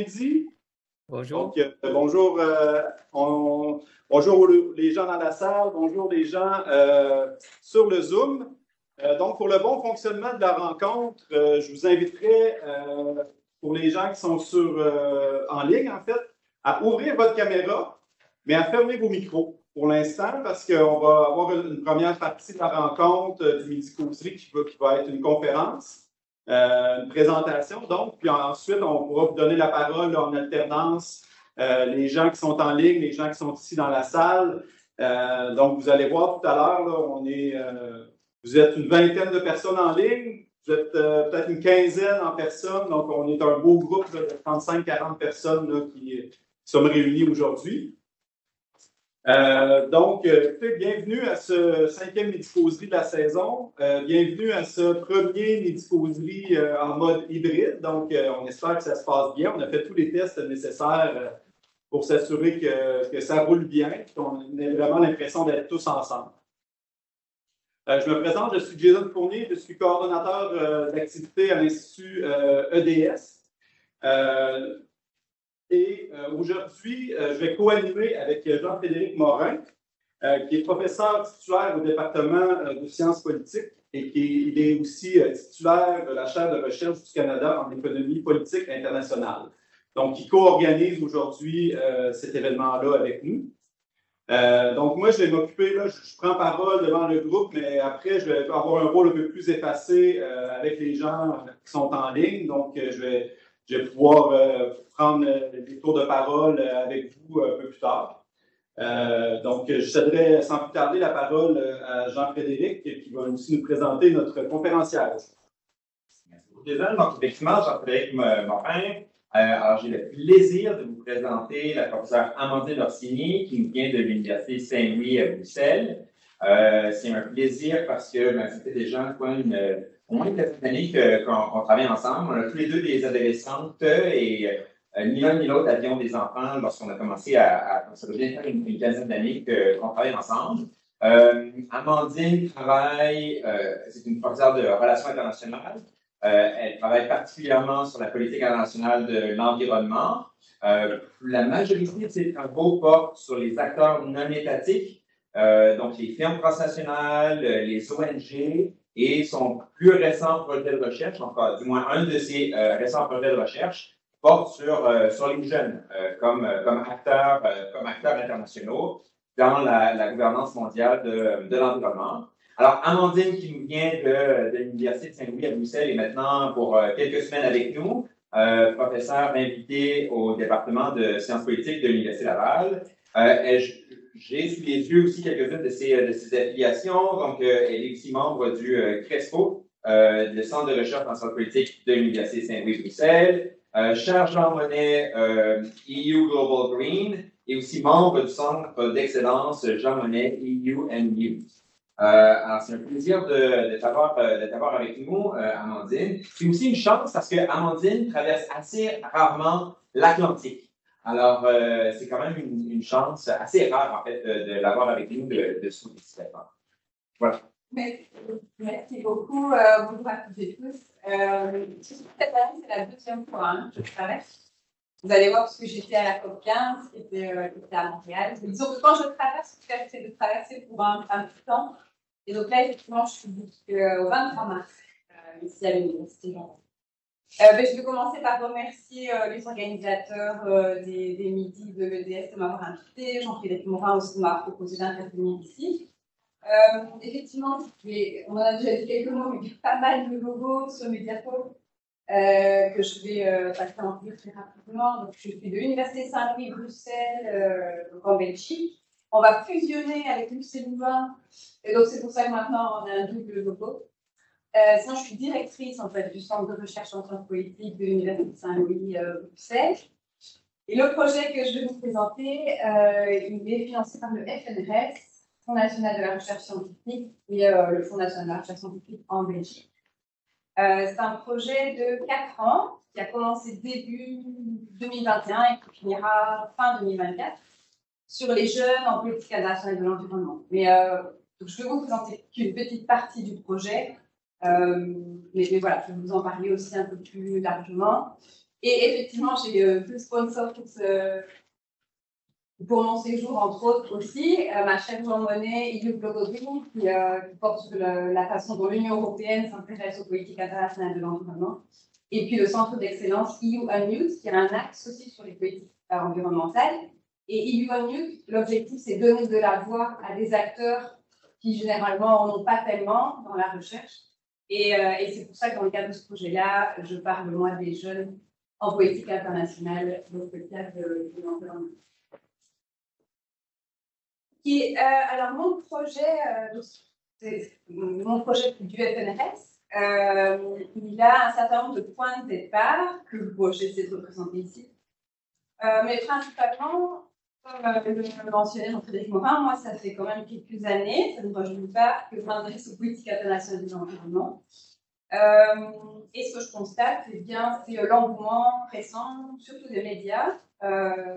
midi. Bonjour. Donc, bonjour, bonjour les gens dans la salle, bonjour les gens sur le Zoom. Donc, pour le bon fonctionnement de la rencontre, je vous inviterai, pour les gens qui sont en ligne, en fait, à ouvrir votre caméra, mais à fermer vos micros pour l'instant, parce qu'on va avoir une première partie de la rencontre du Midi Causerie qui va être une conférence. Une présentation, donc, puis ensuite, on pourra vous donner la parole en alternance, les gens qui sont en ligne, les gens qui sont ici dans la salle. Donc, vous allez voir tout à l'heure, vous êtes une vingtaine de personnes en ligne, vous êtes peut-être une quinzaine en personnes, donc on est un beau groupe de 35-40 personnes là, qui sommes réunis aujourd'hui. Donc, bienvenue à ce 5e Midi-Causerie de la saison. Bienvenue à ce premier Midi-Causerie en mode hybride. Donc, on espère que ça se passe bien. On a fait tous les tests nécessaires pour s'assurer que ça roule bien, qu'on ait vraiment l'impression d'être tous ensemble. Je me présente, je suis Jason Fournier, je suis coordonnateur d'activité à l'Institut EDS. Et aujourd'hui, je vais co-animer avec Jean-Frédéric Morin, qui est professeur titulaire au département de sciences politiques et il est aussi titulaire de la chaire de recherche du Canada en économie politique internationale. Donc, il co-organise aujourd'hui cet événement-là avec nous. Donc, moi, je vais m'occuper, là, je prends parole devant le groupe, mais après, je vais avoir un rôle un peu plus effacé avec les gens qui sont en ligne. Donc, je vais pouvoir prendre des tours de parole avec vous un peu plus tard. Donc, je céderai sans plus tarder la parole à Jean-Frédéric, qui va aussi nous présenter notre conférencière. Merci beaucoup, Jason. Donc, effectivement, Jean-Frédéric Morin. Alors, j'ai le plaisir de vous présenter la professeure Amandine Orsini, qui nous vient de l'Université Saint-Louis à Bruxelles. C'est un plaisir parce que ça fait déjà au moins une quinzaine d'années qu'on travaille ensemble. On a tous les deux des adolescentes et ni l'un ni l'autre avions des enfants lorsqu'on a commencé ça devient faire une quinzaine d'années qu'on travaille ensemble. Amandine travaille, c'est une professeure de relations internationales. Elle travaille particulièrement sur la politique internationale de l'environnement. La majorité de ses travaux portent sur les acteurs non étatiques, donc les firmes transnationales, les ONG, et son plus récent projet de recherche, donc du moins un de ses récents projets de recherche, porte sur les jeunes comme acteurs internationaux dans la gouvernance mondiale de l'environnement. Alors, Amandine, qui nous vient de l'Université de Saint-Louis à Bruxelles, est maintenant pour quelques semaines avec nous, professeure invitée au département de sciences politiques de l'Université Laval. J'ai sous les yeux aussi quelques-unes de ses affiliations. Donc, elle est aussi membre du CRESPO, le Centre de recherche en sciences politiques de l'Université Saint-Louis-Bruxelles. Charles Jean Monnet, EU Global Green, et aussi membre du Centre d'excellence Jean Monnet, EU and News. Alors, c'est un plaisir de t'avoir avec nous, Amandine. C'est aussi une chance parce que Amandine traverse assez rarement l'Atlantique. Alors, c'est quand même une chance assez rare, en fait, de l'avoir avec nous de solliciter. Voilà. Merci beaucoup. Bonjour à toutes et tous. Cette année, c'est la deuxième fois que je traverse. Vous allez voir, parce que j'étais à la COP15, qui était à Montréal. Disons que quand je traverse, j'essaie de traverser pour un petit temps. Et donc là, effectivement, je suis jusqu'au 23 mars, ici à l'Université Jean. Je vais commencer par remercier les organisateurs des midis de l'EDS de m'avoir invité, Jean-Frédéric Morin aussi de m'avoir proposé d'intervenir ici. Effectivement, on en a déjà dit quelques mots, mais il y a pas mal de logos sur Mediapol que je vais passer en revue très rapidement. Donc, je suis de l'Université Saint-Louis Bruxelles, en Belgique. On va fusionner avec l'UC Louvain, et donc c'est pour ça que maintenant on a un double logo. Sinon, je suis directrice en fait, du Centre de recherche en sciences politiques de l'Université Saint-Louis Bruxelles. Et le projet que je vais vous présenter, il est financé par le FNRS, Fonds national de la recherche scientifique, et le Fonds national de la recherche scientifique en Belgique. C'est un projet de 4 ans qui a commencé début 2021 et qui finira fin 2024. Sur les jeunes en politique internationale de l'environnement. Mais donc je vais vous présenter qu'une petite partie du projet, mais voilà, je vais vous en parler aussi un peu plus largement. Et effectivement, j'ai 2 sponsors pour mon séjour, entre autres aussi. Ma chef Jean Monnet, Ilio Blogodou, qui porte sur la façon dont l'Union européenne s'intéresse aux politiques internationales de l'environnement. Et puis le centre d'excellence EU Unmute, qui a un axe aussi sur les politiques environnementales. Et EU Unmute, l'objectif, c'est de donner de la voix à des acteurs qui généralement n'en ont pas tellement dans la recherche. Et c'est pour ça que dans le cadre de ce projet-là, je parle, moi, des jeunes en politique internationale, dans le cadre de l'environnement. Alors, mon projet du FNRS, il a un certain nombre de points de départ que j'essaie de représenter ici. Mais principalement, comme le mentionnait Jean-Frédéric Morin, moi, ça fait quand même quelques années, ça ne me rajeunit pas, que je m'intéresse aux politiques internationales de l'environnement. Et ce que je constate, c'est l'engouement récent, surtout des médias,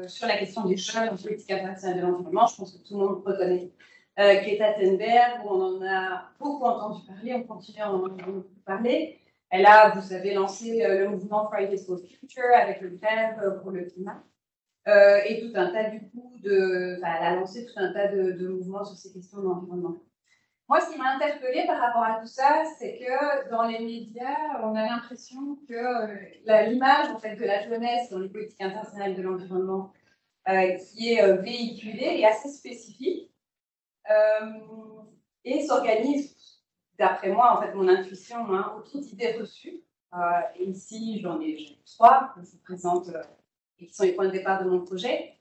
sur la question des jeunes en politique internationale de l'environnement. Je pense que tout le monde reconnaît Greta Thunberg, où on en a beaucoup entendu parler, on continue à en entendre parler. Elle a, vous savez, lancé le mouvement Fridays for Future avec le grève pour le climat. Et tout un tas, du coup, elle a lancé tout un tas de mouvements sur ces questions d'environnement. Moi, ce qui m'a interpellée par rapport à tout ça, c'est que dans les médias, on a l'impression que l'image en fait, de la jeunesse dans les politiques internationales de l'environnement qui est véhiculée est assez spécifique et s'organise, d'après moi, en fait, mon intuition, autour d'idées reçues. Et ici, j'en ai 3 qui se présentent et qui sont les points de départ de mon projet.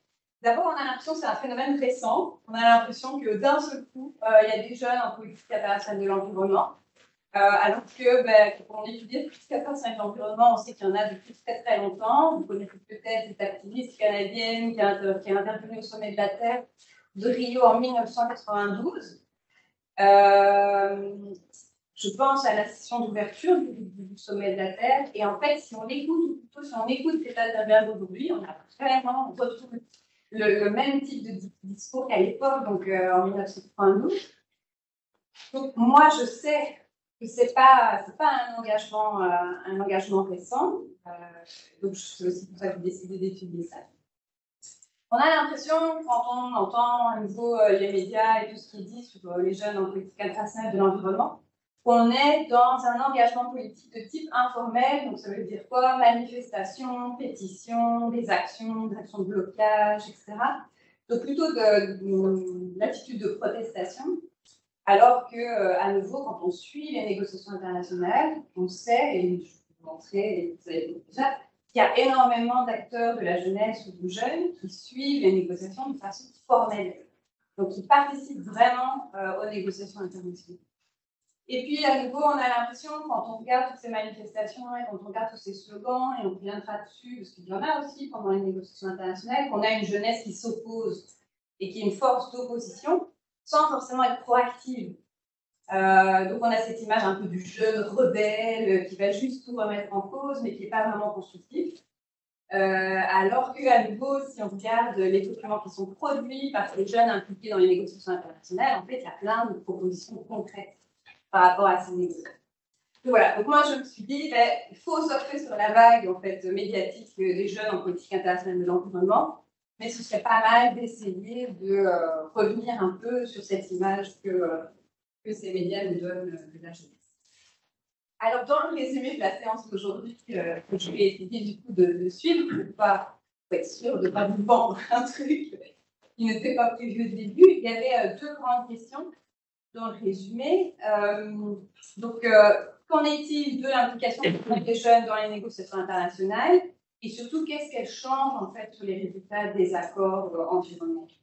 D'abord, on a l'impression que c'est un phénomène récent. On a l'impression que d'un seul coup, il y a des jeunes en politique internationale de l'environnement. Alors que, quand on étudie la politique internationale de l'environnement, on sait qu'il y en a depuis très très longtemps. Vous connaissez peut-être cette activiste canadienne qui a intervenu au sommet de la Terre de Rio en 1992. Je pense à la session d'ouverture du sommet de la Terre. Et en fait, si on écoute Greta Thunberg aujourd'hui, on a vraiment retrouvé le même type de discours qu'à l'époque, donc en 1992. Donc moi, je sais que c'est pas un engagement récent. Donc c'est aussi pour ça que j'ai décidé d'étudier ça. On a l'impression, quand on entend à nouveau les médias et tout ce qui est dit sur les jeunes en politique internationale de l'environnement, qu'on est dans un engagement politique de type informel. Donc ça veut dire quoi? Manifestation, pétition, des actions de blocage, etc. Donc plutôt de l'attitude de protestation. Alors que, à nouveau, quand on suit les négociations internationales, on sait, et je vais vous montrer, et vous savez déjà, qu'il y a énormément d'acteurs de la jeunesse ou de jeunes qui suivent les négociations de façon formelle. Donc, ils participent vraiment aux négociations internationales. Et puis, à nouveau, on a l'impression, quand on regarde toutes ces manifestations et quand on regarde tous ces slogans, et on reviendra dessus, parce qu'il y en a aussi pendant les négociations internationales, qu'on a une jeunesse qui s'oppose et qui est une force d'opposition, sans forcément être proactive. Donc on a cette image un peu du jeune rebelle qui va juste tout remettre en cause, mais qui n'est pas vraiment constructif. Alors qu'à nouveau, si on regarde les documents qui sont produits par ces jeunes impliqués dans les négociations internationales, en fait, il y a plein de propositions concrètes par rapport à ces négociations. Donc voilà, donc moi je me suis dit, il faut surfer sur la vague en fait, médiatique des jeunes en politique internationale de l'environnement. Mais ce serait pas mal d'essayer de revenir un peu sur cette image que ces médias nous donnent de la jeunesse. Alors, dans le résumé de la séance d'aujourd'hui, que je vais essayer du coup de suivre, pour être sûr de ne pas vous vendre un truc qui n'était pas prévu au début, il y avait 2 grandes questions dans le résumé. Donc, qu'en est-il de l'implication des jeunes dans les négociations internationales? Et surtout, qu'est-ce qu'elle change en fait sur les résultats des accords environnementaux?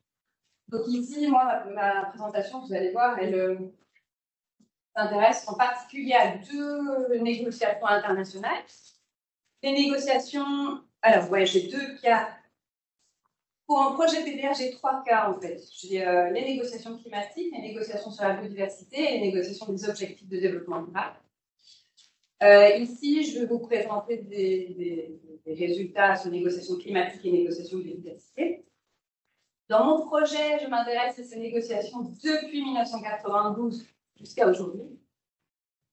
Donc ici, moi, ma présentation, vous allez voir, elle s'intéresse en particulier à 2 négociations internationales. Les négociations, alors ouais, j'ai 2 cas. Pour un projet PDR, j'ai 3 cas en fait. J'ai les négociations climatiques, les négociations sur la biodiversité et les négociations des objectifs de développement durable. Ici, je vais vous présenter des résultats sur négociations climatiques et négociations de biodiversité. Dans mon projet, je m'intéresse à ces négociations depuis 1992 jusqu'à aujourd'hui.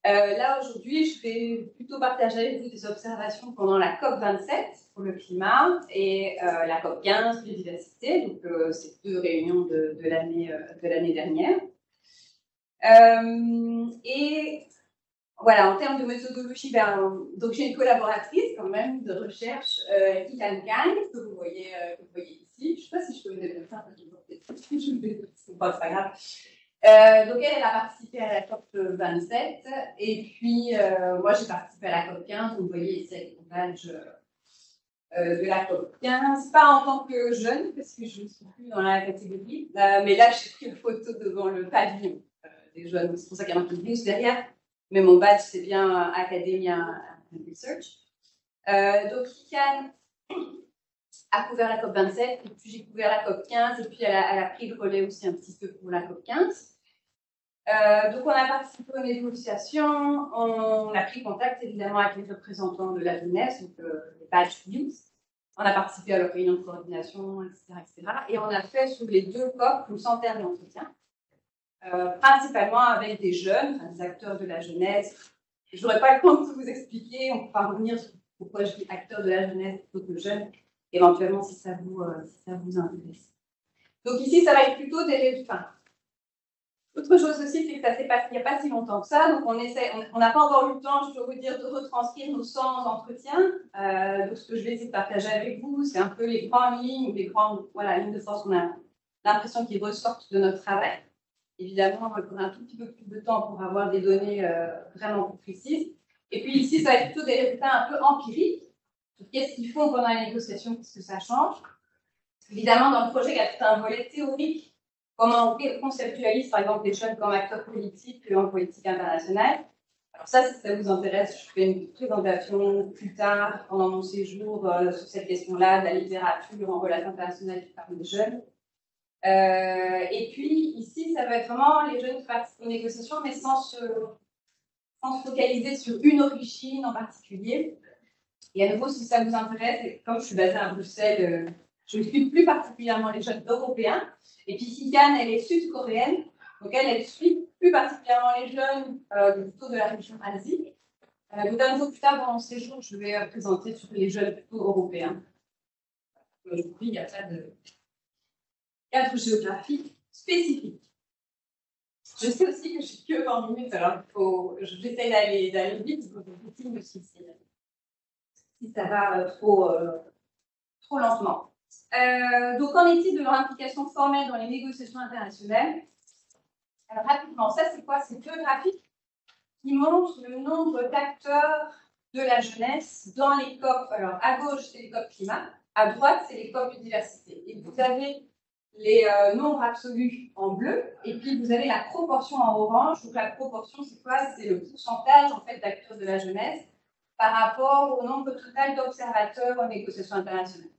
Là, aujourd'hui, je vais plutôt partager avec vous des observations pendant la COP27 pour le climat et la COP15 biodiversité, donc ces deux réunions de l'année dernière. Et voilà, en termes de méthodologie, donc j'ai une collaboratrice quand même de recherche, Kitan Kang, que vous voyez ici. Je ne sais pas si je peux vous développer ça, c'est pas grave. Donc elle a participé à la COP 27 et puis moi j'ai participé à la COP 15. Vous voyez ici avec mon badge de la COP 15, pas en tant que jeune parce que je ne suis plus dans la catégorie, mais là j'ai pris une photo devant le pavillon des jeunes, c'est pour ça qu'il y a marqué News derrière, mais mon badge c'est bien Academia and Research. Donc Kikan a couvert la COP 27 et puis j'ai couvert la COP 15 et puis elle a pris le relais aussi un petit peu pour la COP 15. Donc, on a participé aux négociations, on a pris contact évidemment avec les représentants de la jeunesse, donc les badge youth. On a participé à leur réunion de coordination, etc. Et on a fait sur les deux COP une centaine d'entretiens, principalement avec des jeunes, des acteurs de la jeunesse. Je n'aurai pas le temps de tout vous expliquer, on pourra revenir sur pourquoi je dis acteurs de la jeunesse plutôt que jeunes, éventuellement si ça vous intéresse. Donc ici, ça va être plutôt des résultats. Autre chose aussi, c'est que ça s'est passé il n'y a pas si longtemps que ça, donc on n'a pas encore eu le temps, je peux vous dire, de retranscrire nos 100 entretiens. Donc ce que je vais essayer de partager avec vous, c'est un peu les grandes lignes, les grandes lignes de force qu'on a l'impression qu'ils ressortent de notre travail. Évidemment, on aura un tout petit peu plus de temps pour avoir des données vraiment plus précises. Et puis ici, ça va être plutôt des résultats un peu empiriques. Qu'est-ce qu'ils font pendant la négociation, qu'est-ce que ça change. Évidemment, dans le projet, il y a tout un volet théorique. Comment on conceptualise, par exemple, les jeunes comme acteurs politiques en politique internationale. Alors ça, si ça vous intéresse, je fais une présentation plus tard, pendant mon séjour, sur cette question-là, de la littérature en relations internationales qui parle des jeunes. Et puis, ici, ça va être vraiment les jeunes qui participent aux négociations, mais sans se focaliser sur une origine en particulier. Et à nouveau, si ça vous intéresse, et comme je suis basée à Bruxelles, je suis plus particulièrement les jeunes européens. Et puis Kikan, elle est sud-coréenne, donc elle suit plus particulièrement les jeunes plutôt de la région Asie. Donc un jour plus tard, dans mon séjour, je vais présenter sur les jeunes plutôt européens. Aujourd'hui, il n'y a pas de cadre géographique spécifique. Je sais aussi que je suis que 20 minutes, alors j'essaie d'aller vite, donc je me suis si ça va trop lentement. Donc, qu'en est-il de leur implication formelle dans les négociations internationales? Alors, rapidement, ça, c'est quoi? C'est deux graphiques qui montrent le nombre d'acteurs de la jeunesse dans les COP. Alors, à gauche, c'est les COP climat, à droite, c'est les COP biodiversité. Et vous avez les nombres absolus en bleu, et puis vous avez la proportion en orange. Donc, la proportion, c'est quoi? C'est le pourcentage, en fait, d'acteurs de la jeunesse par rapport au nombre total d'observateurs aux négociations internationales.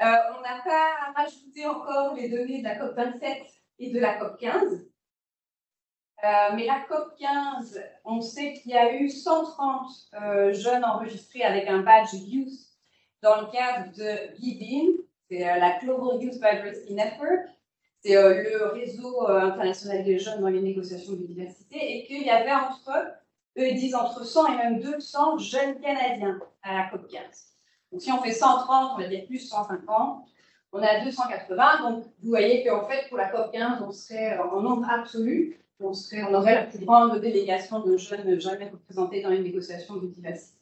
On n'a pas rajouté encore les données de la COP 27 et de la COP 15. Mais la COP 15, on sait qu'il y a eu 130 jeunes enregistrés avec un badge Youth dans le cadre de GIDIN, c'est la Global Youth Diversity Network, c'est le réseau international des jeunes dans les négociations de diversité, et qu'il y avait eux ils disent entre 100 et même 200 jeunes Canadiens à la COP 15. Donc, si on fait 130, on va dire plus 150, on a 280. Donc, vous voyez qu'en fait, pour la COP 15, on serait en nombre absolu, on aurait la plus grande délégation de jeunes jamais représentés dans les négociations de diversité.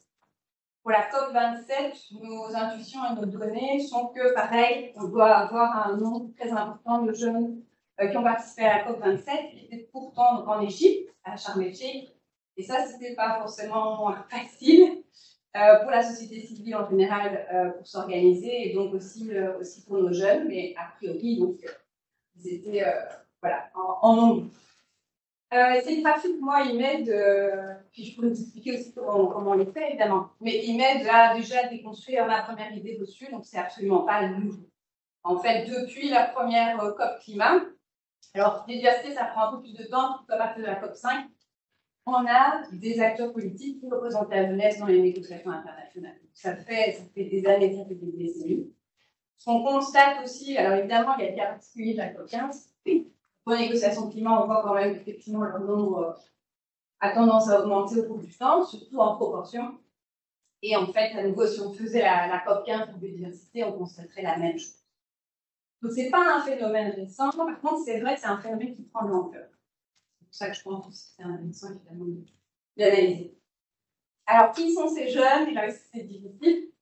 Pour la COP 27, nos intuitions et nos données sont que, pareil, on doit avoir un nombre très important de jeunes qui ont participé à la COP 27, qui étaient pourtant donc, en Égypte, à Sharm el-Sheikh. Et ça, ce n'était pas forcément facile. Pour la société civile en général, pour s'organiser, et donc aussi pour nos jeunes, mais a priori, donc, ils étaient voilà, en nombre. Ces graphiques, moi, ils m'aident, puis je pourrais vous expliquer aussi comment on les fait, évidemment, mais ils m'aident à déjà déconstruire ma première idée dessus, donc c'est absolument pas nouveau. En fait, depuis la première COP climat, alors, biodiversité, ça prend un peu plus de temps, comme à partir de la COP 5, on a des acteurs politiques qui représentent la jeunesse dans les négociations internationales. Ça fait des années, ça fait des décennies. Ce qu'on constate aussi, alors évidemment, il y a le cas particulier de la COP 15. Pour les négociations de climat, on voit quand même effectivement leur nombre a tendance à augmenter au cours du temps, surtout en proportion. Et en fait, à nouveau, si on faisait la COP15 pour biodiversité, on constaterait la même chose. Donc, ce n'est pas un phénomène récent. Par contre, c'est vrai que c'est un phénomène qui prend de l'ampleur. C'est pour ça que je pense que c'est intéressant, évidemment, d'analyser. Alors, qui sont ces jeunes? Et là aussi, c'est difficile.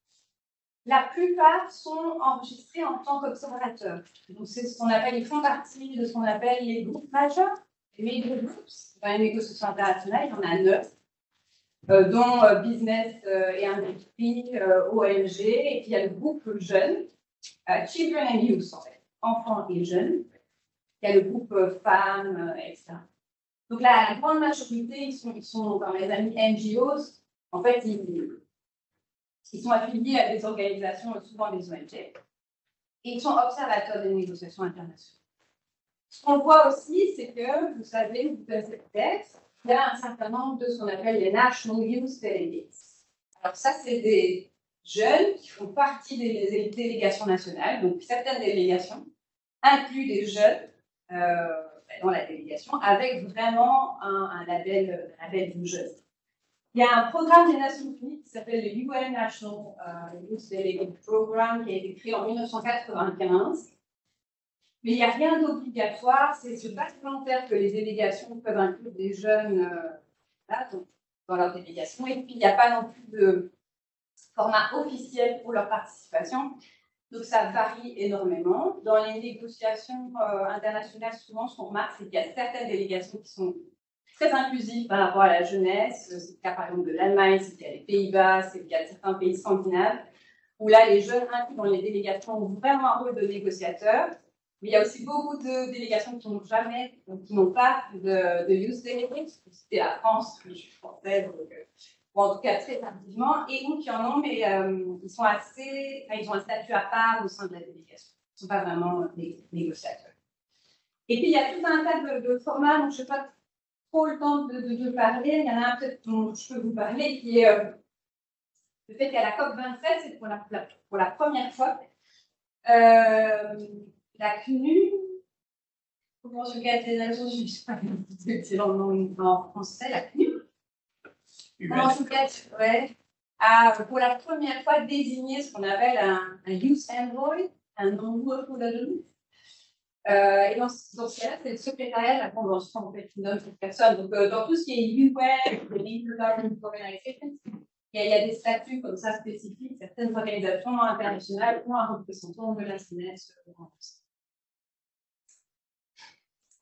La plupart sont enregistrés en tant qu'observateurs. Donc, c'est ce qu'on appelle, ils font partie de ce qu'on appelle les groupes majeurs, les major groups. Dans les négociations internationales, il y en a 9, dont business et industrie, ONG, et puis il y a le groupe jeunes, children and youth, en fait, enfants et jeunes. Il y a le groupe femmes, etc. Donc, la grande majorité, ils sont dans les amis NGOs. En fait, ils sont affiliés à des organisations, souvent des ONG, et ils sont observateurs des négociations internationales. Ce qu'on voit aussi, c'est que, vous savez, vous connaissez peut-être, il y a un certain nombre de ce qu'on appelle les National Youth Delegates. Alors ça, c'est des jeunes qui font partie des délégations nationales, donc certaines délégations incluent des jeunes dans la délégation, avec vraiment un label de jeunes. Il y a un programme des Nations Unies qui s'appelle le UN National Youth Delegate Program qui a été créé en 1995. Mais il n'y a rien d'obligatoire, c'est pas volontaire que les délégations peuvent inclure des jeunes dans leur délégation. Et puis il n'y a pas non plus de format officiel pour leur participation. Donc ça varie énormément. Dans les négociations internationales, souvent ce qu'on remarque, c'est qu'il y a certaines délégations qui sont très inclusive par rapport à la jeunesse. C'est le cas par exemple de l'Allemagne, c'est le cas des Pays-Bas, c'est le cas de certains pays scandinaves, où là les jeunes inclus dans les délégations ont vraiment un rôle de négociateur. Mais il y a aussi beaucoup de délégations qui n'ont pas de youth delegate. C'était la France, je suis française, ou en tout cas très tardivement, et ou qui en ont, mais ils ont un statut à part au sein de la délégation. Ils ne sont pas vraiment négociateurs. Et puis il y a tout un tas de formats, donc je ne sais pas trop le temps de parler. Il y en a un peut-être dont je peux vous parler, qui est le fait qu'à la COP27, c'est pour la première fois, la CNU, Convention cadre des Nations Unies, je ne sais pas c'est le nom en français, la CNU, Convention cadre, ouais, a pour la première fois désigné ce qu'on appelle un Youth Envoy, un envoyé pour la jeunesse. Et dans ce cas-là, c'est le secrétariat de la Convention en fait, qui nomme cette personne. Donc, dans tout ce qui est UN, les Intergovernmental Organizations, il y a des statuts comme ça spécifiques. Certaines organisations internationales ont un représentant de la jeunesse.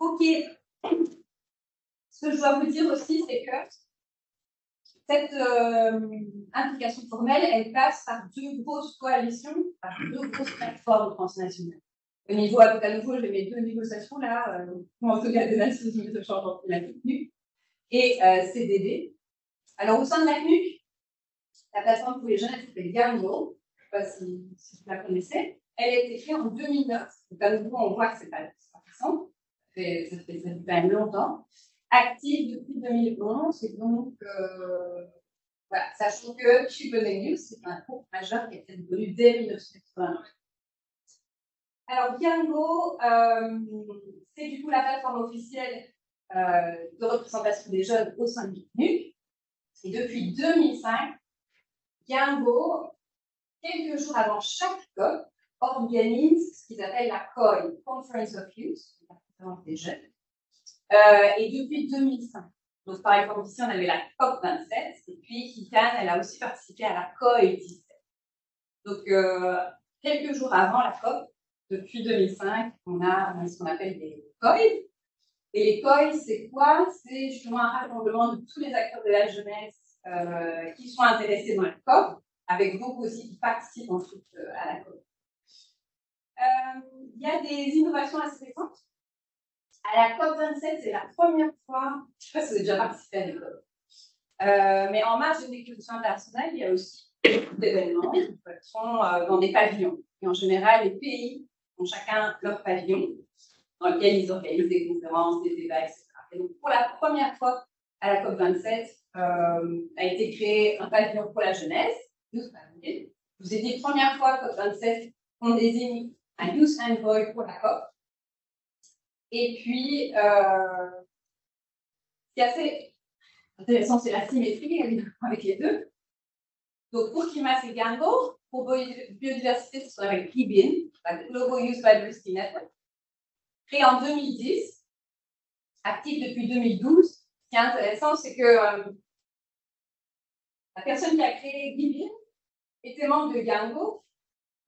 Ok. Ce que je dois vous dire aussi, c'est que cette implication formelle, elle passe par deux grosses coalitions, par deux grosses plateformes transnationales. Au niveau, à nouveau, j'ai mes deux négociations là, en tout cas de la Nations Unies de changement climatique et CDD. Alors, au sein de la CNUC, la plateforme pour les jeunes, elle s'appelle Gambo. Je ne sais pas si vous la connaissez. Elle a été créée en 2009. Donc, à nouveau, on voit que ce n'est pas récent. Ça fait quand même longtemps. Active depuis 2011. Et donc, voilà, sachant que Children and Youth, c'est un groupe majeur qui a été devenu dès 1989. Alors, Biango, c'est du coup la plateforme officielle de représentation des jeunes au sein du CNUC. Et depuis 2005, Biango, quelques jours avant chaque COP, organise ce qu'ils appellent la COI, Conference of Youth, la conférence des jeunes, et depuis 2005. Donc, par exemple, ici, on avait la COP 27, et puis Kitane, elle a aussi participé à la COI 17. Donc, quelques jours avant la COP, depuis 2005, on a ce qu'on appelle des COI. Et les COI, c'est quoi? C'est justement un rassemblement de tous les acteurs de la jeunesse qui sont intéressés dans la COP, avec beaucoup aussi qui participent ensuite à la COP. Il y a des innovations assez récentes. À la COP 27, c'est la première fois, je ne sais pas si vous avez déjà participé à des COP, mais en marge des négociations internationales, il y a aussi d'événements qui sont dans des pavillons. Et en général, les pays ont chacun leur pavillon dans lequel ils organisent des conférences, des débats, etc. Et donc, pour la première fois à la COP27, a été créé un pavillon pour la jeunesse. Je vous ai dit, première fois COP27, on désigne un Youth Envoy pour la COP. Et puis, c'est assez Intéressant, c'est la symétrie avec les deux. Donc, pour climat, c'est GANGO. Pour biodiversité, c'est ce qu'on appelle GBIN, la Global Youth Biodiversity Network. Créé en 2010, actif depuis 2012. Ce qui est intéressant, c'est que la personne qui a créé GBIN était membre de GANGO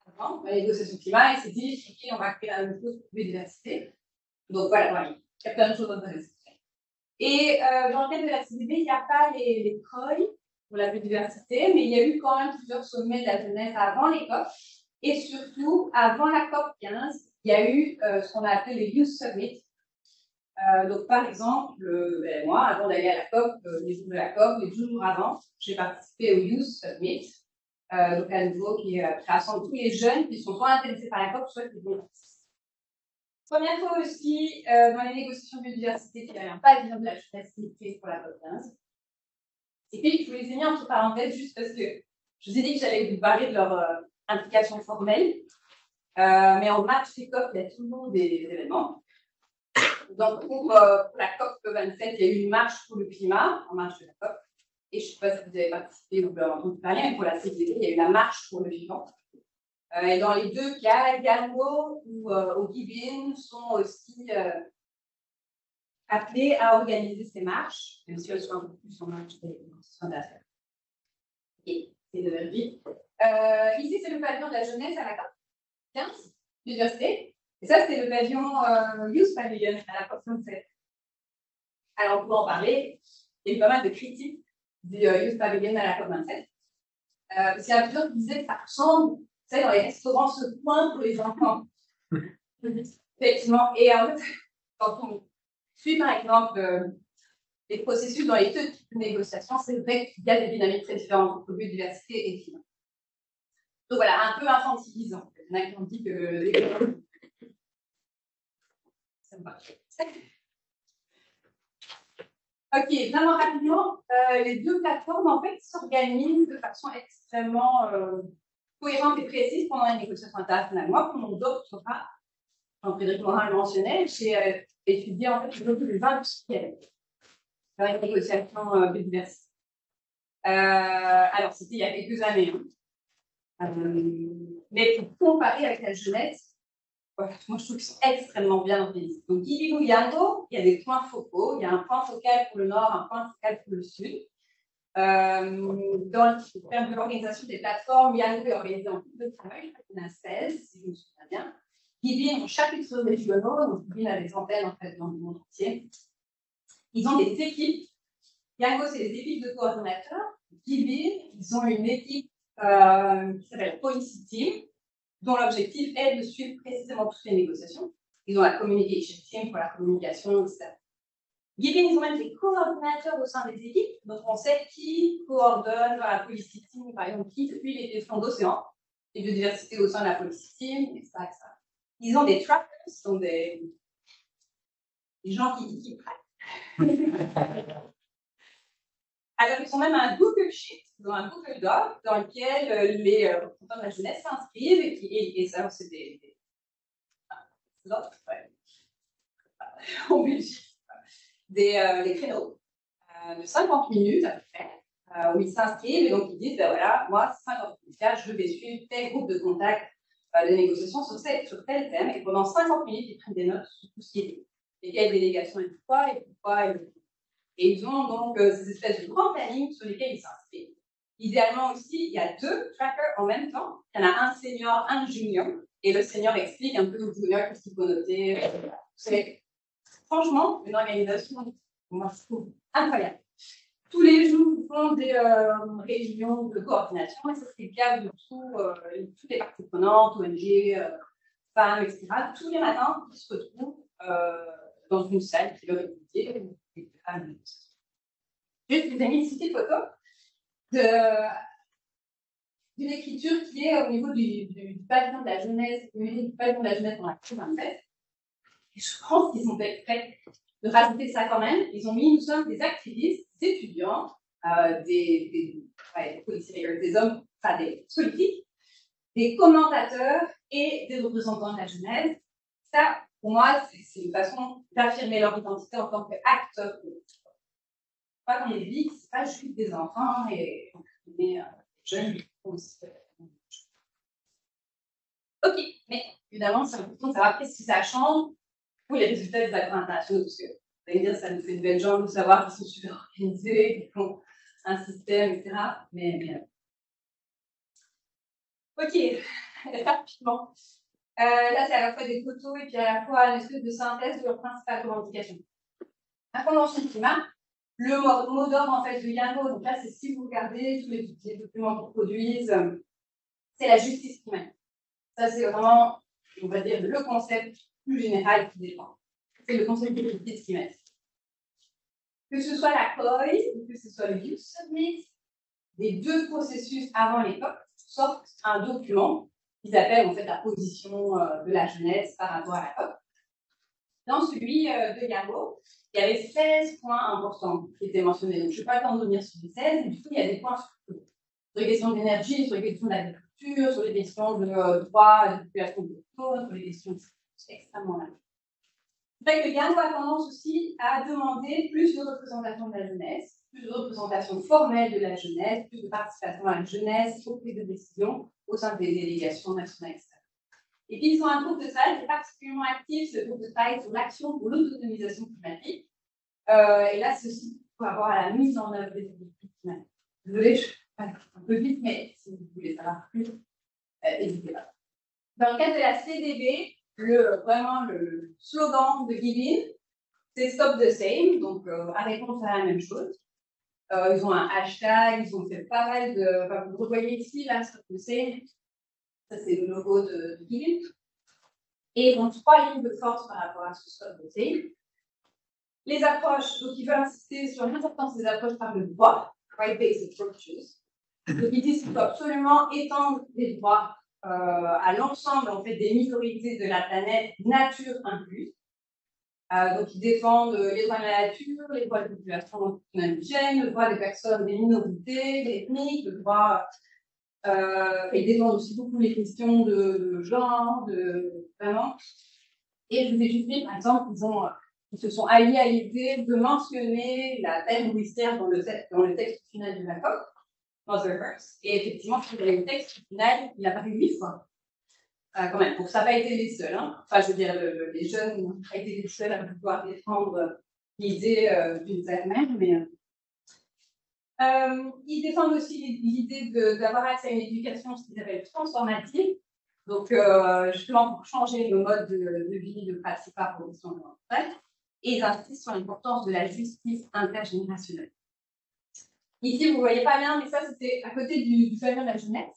avant, dans les négociations climat, et s'est dit, OK, on va créer la même chose pour biodiversité. Donc, voilà, il y a plein de choses intéressantes. Et dans le cadre de la CDB, il n'y a pas les CROI pour la biodiversité, mais il y a eu quand même plusieurs sommets de la jeunesse avant les COP. Et surtout, avant la COP 15, il y a eu ce qu'on a appelé le Youth Summit. Donc, par exemple, moi, avant d'aller à la COP, les jours de la COP, les 2 jours avant, j'ai participé au Youth Summit. Donc, à nouveau, qui rassemble tous les jeunes qui sont soit intéressés par la COP, soit qui vont. Première fois aussi, dans les négociations de biodiversité, qu'il n'y avait pas de la jeunesse qui est prise pour la COP 15. Et puis, je vous les ai mis entre parenthèses juste parce que je vous ai dit que j'allais vous parler de leur implication formelle. Mais en match des COP, il y a toujours des événements. Donc, pour la COP 27, il y a eu une marche pour le climat, en marche de la COP. Et je ne sais pas si vous avez participé ou entendu parler, mais pour la CDD, il y a eu la marche pour le vivant. Et dans les deux cas, GANGO ou GBIN sont aussi appelés à organiser ces marches, même si elles sont un peu plus en marche des négociations d'affaires. Et c'est de leur vie. Ici, c'est le pavillon de la jeunesse à la COP 15, biodiversité. Et ça, c'est le pavillon Youth Pavilion à la COP 27. Alors, pour en parler, il y a eu pas mal de critiques du Youth Pavilion à la COP 27. Parce qu'il y a plusieurs qui disaient que ça ressemble, tu sais, dans les restaurants, ce coin pour les enfants. Effectivement. Et en fait, quand on suit, par exemple, les processus dans les deux types de négociations, c'est vrai qu'il y a des dynamiques très différentes entre biodiversité et climat. Donc voilà, un peu infantilisant. Il y en a qui ont dit que ça me va. Ok, vraiment rapidement, les deux plateformes en fait s'organisent de façon extrêmement cohérente et précise pendant les négociations internationales. Moi, pour mon doctorat, Jean-Frédéric Morin le mentionnait, j'ai étudié en fait les industriels dans les négociations biodiversité. Alors, c'était il y a quelques années. Mais pour comparer avec la jeunesse, voilà, moi je trouve qu'ils sont extrêmement bien organisés. Donc, GBIN ou GANGO, il y a des points focaux. Il y a un point focal pour le nord, un point focal pour le sud. Dans le terme de l'organisation des plateformes, GANGO est organisé en groupe de travail. Il y en a 16, si je me souviens bien. GBIN ont chapitres régionaux, donc GBIN a des antennes en fait dans le monde entier. Ils ont des équipes. GANGO, c'est des équipes de coordonnateurs. GBIN, ils ont une équipe qui s'appelle Policy Team, dont l'objectif est de suivre précisément toutes les négociations. Ils ont la Communication Team pour la communication, etc. GBIN, ils ont même des coordonnateurs au sein des équipes, donc on sait qui coordonne dans la Policy Team, par exemple, qui suit les questions d'océan, et biodiversité au sein de la Policy Team, etc. Ils ont des trackers, ce sont des gens qui traquent. Alors, ils ont même un Google Sheet, dans un Google Doc, dans lequel les représentants de la jeunesse s'inscrivent, et ça, c'est des en Belgique, des créneaux de 50 minutes à peu près, où ils s'inscrivent, et donc ils disent, ben voilà, moi, 50 minutes, je vais suivre tel groupe de contact de négociation sur tel thème, et pendant 50 minutes, ils prennent des notes sur tout ce qui est et quelle délégation et pourquoi. Et ils ont donc ces espèces de grands plannings sur lesquels ils s'inscrivent. Idéalement aussi, il y a 2 trackers en même temps. Il y en a un senior, un junior. Et le senior explique un peu au junior ce qu'il faut noter. C'est franchement une organisation, moi je trouve, incroyable. Tous les jours, ils font des réunions de coordination. Et ça, c'est le cas de toutes les parties prenantes, ONG, femmes, etc. Tous les matins, ils se retrouvent dans une salle qui leur est dédiée. Juste, je vous ai mis une petite photo d'une écriture qui est au niveau du pavillon de la jeunesse, du pavillon de la jeunesse dans la COP 27. Et je pense qu'ils ont fait exprès de rajouter ça quand même. Ils ont mis, nous sommes des activistes, des étudiants, des policiers, des hommes, enfin des politiques, des commentateurs et des représentants de la jeunesse. Ça, pour moi, c'est une façon d'affirmer leur identité en tant qu'acteurs. pas qu'on est dit que ce n'est pas juste des enfants et des jeunes qui font aussi. Ok, mais évidemment, c'est important de savoir qu'est-ce que ça change pour les résultats des accords internationaux, parce que vous allez dire, ça nous fait une belle jambe de savoir qu'ils sont super organisés, qu'ils font un système, etc. Mais ok, rapidement. Là, c'est à la fois des photos et puis à la fois une espèce de synthèse de leurs principales revendications. La Convention du climat, le mot d'ordre en fait de Yango, donc là, c'est si vous regardez tous les documents qu'ils produisent, c'est la justice climatique. Ça, c'est vraiment, on va dire, le concept plus général qui dépend. C'est le concept de justice climatique. Que ce soit la COI ou que ce soit le Youth Summit, les deux processus avant les COP sortent un document qu'ils appellent en fait la position de la jeunesse par rapport à la COP. Dans celui de Yango, il y avait 16 points importants qui étaient mentionnés. Donc, je n'ai pas le temps de revenir sur les 16, mais du coup, il y a des points sur les questions d'énergie, sur les questions d'agriculture, sur les questions de droit de population de sur les questions de... C'est extrêmement large. C'est vrai que Yango a tendance aussi à demander plus de représentation de la jeunesse, plus de représentation formelle de la jeunesse, plus de participation à la jeunesse aux prises de décision au sein des délégations nationales, etc. Et puis, ils ont un groupe de travail qui est particulièrement actif, ce groupe de travail sur l'action pour l'autonomisation climatique. Et là, c'est aussi pour avoir à la mise en œuvre des objectifs climatiques. Désolée, je passe un peu vite, mais si vous voulez savoir plus, n'hésitez pas. Dans le cadre de la CDB, vraiment le slogan de Givin, c'est Stop the Same, donc arrêtons de faire la même chose. Ils ont un hashtag, ils ont fait pas mal de. Enfin, vous le voyez ici, là, Stop the Same. Ça, c'est le logo de Givin. Et ils ont 3 lignes de force par rapport à ce Stop the Same. Les approches, donc ils veulent insister sur l'importance des approches par le droit, right-based approaches. Donc ils disent qu'il faut absolument étendre les droits à l'ensemble en fait, des minorités de la planète, nature incluse. Donc ils défendent les droits de la nature, les droits des populations indigènes, le droit des personnes, des minorités, ethniques, le droit. Ils défendent aussi beaucoup les questions de genre, vraiment. Et je vous ai juste dit, par exemple, ils se sont alliés à l'idée de mentionner la peine nourricière dans le texte final de la COP, Mother Earth. Et effectivement, le texte final, il apparaît 8 fois. Quand même, donc ça n'a pas été les seuls. Hein. Enfin, je veux dire, les jeunes n'ont pas été les seuls à pouvoir défendre l'idée d'une terre mère, mais ils défendent aussi l'idée d'avoir accès à une éducation, ce qu'ils appellent transformative. Donc, justement, pour changer le mode de vie de pratique par progression de l'entraide. Et ils insistent sur l'importance de la justice intergénérationnelle. Ici, vous ne voyez pas bien, mais ça, c'était à côté du pavillon de la jeunesse.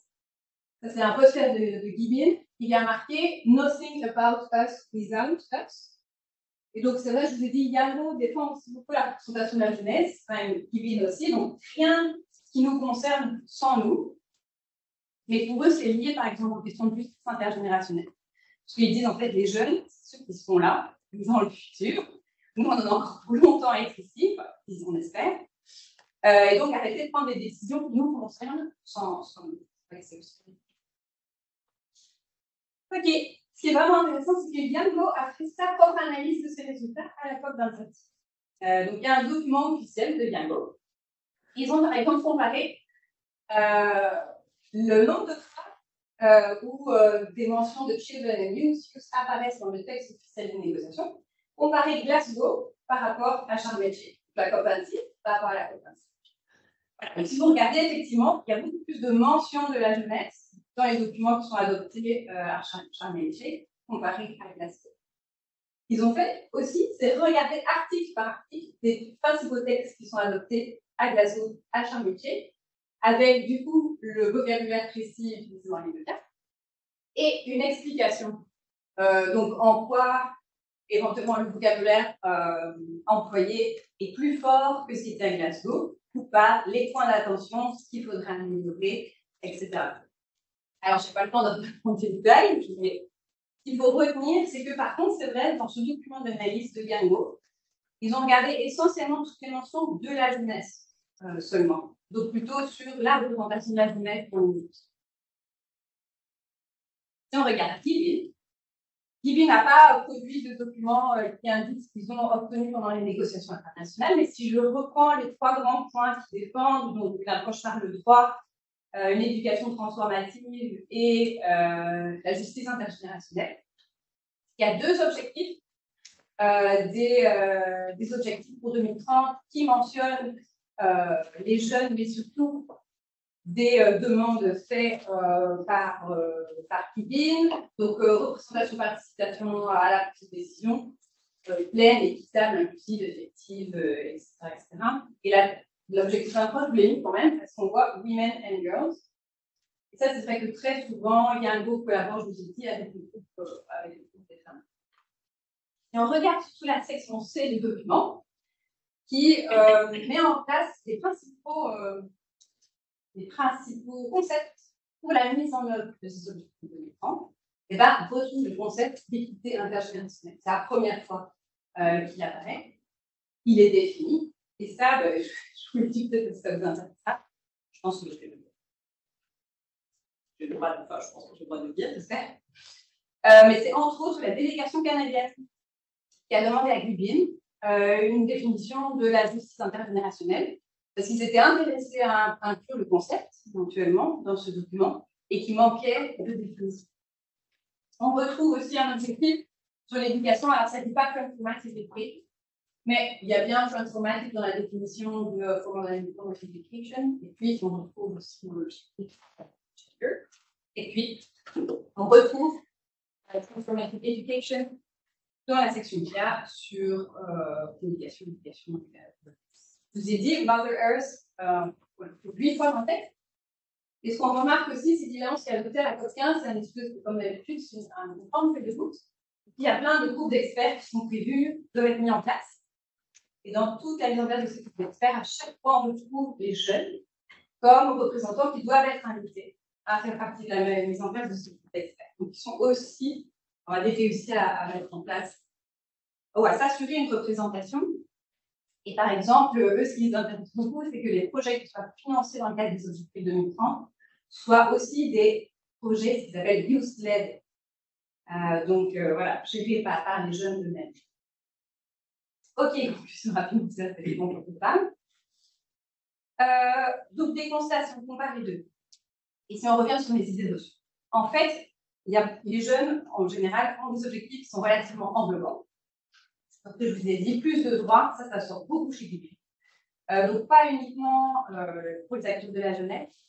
Ça, c'est un poster de Givin. Il y a marqué « Nothing about us without us ». Et donc, c'est vrai, je vous ai dit, Yango défend aussi beaucoup la représentation de la jeunesse, enfin, Givin aussi, donc rien qui nous concerne sans nous. Mais pour eux, c'est lié, par exemple, aux questions de justice intergénérationnelle. Parce qu'ils disent, en fait, les jeunes, ceux qui seront là, dans le futur, nous, on en a encore longtemps à être ici, on espère. Et donc, arrêtez de prendre des décisions qui nous concernent sans nous. Ok. Ce qui est vraiment intéressant, c'est que Yango a fait sa propre analyse de ses résultats à la COP27. Donc, il y a un document officiel de Yango. Ils ont, par exemple, comparé le nombre de fois où des mentions de Children and Youth apparaissent dans le texte officiel des négociations, comparé Glasgow par rapport à Sharm el-Sheikh, la COP26 par rapport à la COP26. Voilà. Si vous regardez, effectivement, il y a beaucoup plus de mentions de la jeunesse dans les documents qui sont adoptés à Sharm el-Sheikh comparé à Glasgow. Ils ont fait aussi, c'est regarder article par article des principaux textes qui sont adoptés à Glasgow, à Sharm el-Sheikh, avec du coup le vocabulaire précis utilisé dans les deux cas, et une explication. Donc en quoi éventuellement le vocabulaire employé est plus fort que ce qui était à Glasgow, ou pas, les points d'attention, ce qu'il faudrait améliorer, etc. Alors je n'ai pas le temps de rentrer dans les détails, mais ce qu'il faut retenir, c'est que par contre, c'est vrai, dans ce document d'analyse de Yango, ils ont regardé essentiellement toutes les mentions de la jeunesse seulement. Donc plutôt sur la représentation de la jeunesse dans le monde. Si on regarde Givin, Libye n'a pas produit de documents qui indiquent ce qu'ils ont obtenu pendant les négociations internationales, mais si je reprends les 3 grands points qui défendent, donc une approche par le droit, une éducation transformative et la justice intergénérationnelle, il y a 2 objectifs, des objectifs pour 2030 qui mentionnent les jeunes, mais surtout des demandes faites par Kibin, donc représentation, participation à la prise de décision, pleine, équitable, inclusive, effective, etc., etc. Et l'objectif d'approche, je l'ai mis quand même, parce qu'on voit Women and Girls. Et ça, c'est vrai que très souvent, il y a un groupe collabore, je vous ai dit, avec le groupe des femmes. Et on regarde surtout la section C du document, qui met en place les principaux concepts pour la mise en œuvre de ces objectifs de 2030, et bien, on retrouve le concept d'équité intergénérationnelle. C'est la première fois qu'il apparaît. Il est défini. Et ça, je vous le dis peut-être que ça vous intéressera. Je pense que j'ai le droit de, enfin, je pense que j'ai le droit de le dire, j'espère. Mais c'est entre autres la délégation canadienne qui a demandé à Gubin une définition de la justice intergénérationnelle, parce qu'ils étaient intéressés à inclure le concept, éventuellement, dans ce document, et qui manquait de définition. On retrouve aussi un objectif sur l'éducation, alors ça ne dit pas transformative education, mais il y a bien transformative dans la définition de formal education, et puis on retrouve aussi l'objectif. Et puis, on retrouve transformative education dans la section IA sur l'éducation. Je vous ai dit, Mother Earth, 8 fois dans le texte. Et ce qu'on remarque aussi, c'est évidemment ce qu'il y a noté à la COP15, c'est un espèce de, comme d'habitude, c'est une grande feuille de route. Il y a plein de groupes d'experts qui sont prévus, doivent être mis en place. Et dans toute la mise en place de ces groupes d'experts, à chaque fois, on retrouve les jeunes comme représentants qui doivent être invités à faire partie de la mise en place de ces groupes d'experts. Donc, ils sont aussi, on va réussir à mettre en place, ou à s'assurer une représentation. Et par exemple, eux, ce qui les intéresse beaucoup, c'est que les projets qui soient financés dans le cadre des objectifs 2030 soient aussi des projets qui s'appellent youth-led. Donc, voilà, gérés par les jeunes eux-mêmes. Ok, conclusion rapide, ça fait bon pour tout ça. Donc, des constats, si on compare les deux. Et si on revient sur mes idées reçues. En fait, les jeunes, en général, ont des objectifs qui sont relativement englobants. Comme je vous ai dit, plus de droits, ça sort beaucoup chez Guy. Donc, pas uniquement pour les acteurs de la jeunesse.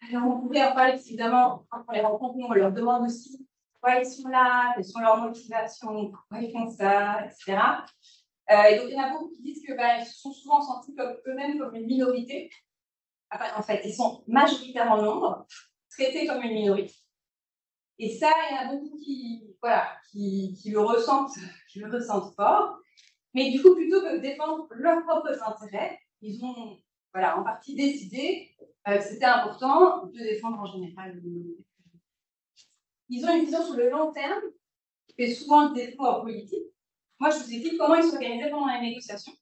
Alors, on pourrait en parler, évidemment, quand on les rencontre, on leur demande aussi pourquoi ils sont là, quelles sont leurs motivations, pourquoi ils font ça, etc. Et donc, il y en a beaucoup qui disent qu'ils se sont souvent sentis comme eux-mêmes comme une minorité. Enfin, en fait, ils sont majoritairement nombre, traités comme une minorité. Et ça, il y en a beaucoup qui le ressentent fort. Mais du coup, plutôt que de défendre leurs propres intérêts, ils ont en partie décidé que c'était important de défendre en général. Ils ont une vision sur le long terme, qui fait souvent le défaut en politique. Moi, je vous ai dit comment ils s'organisaient pendant les négociations.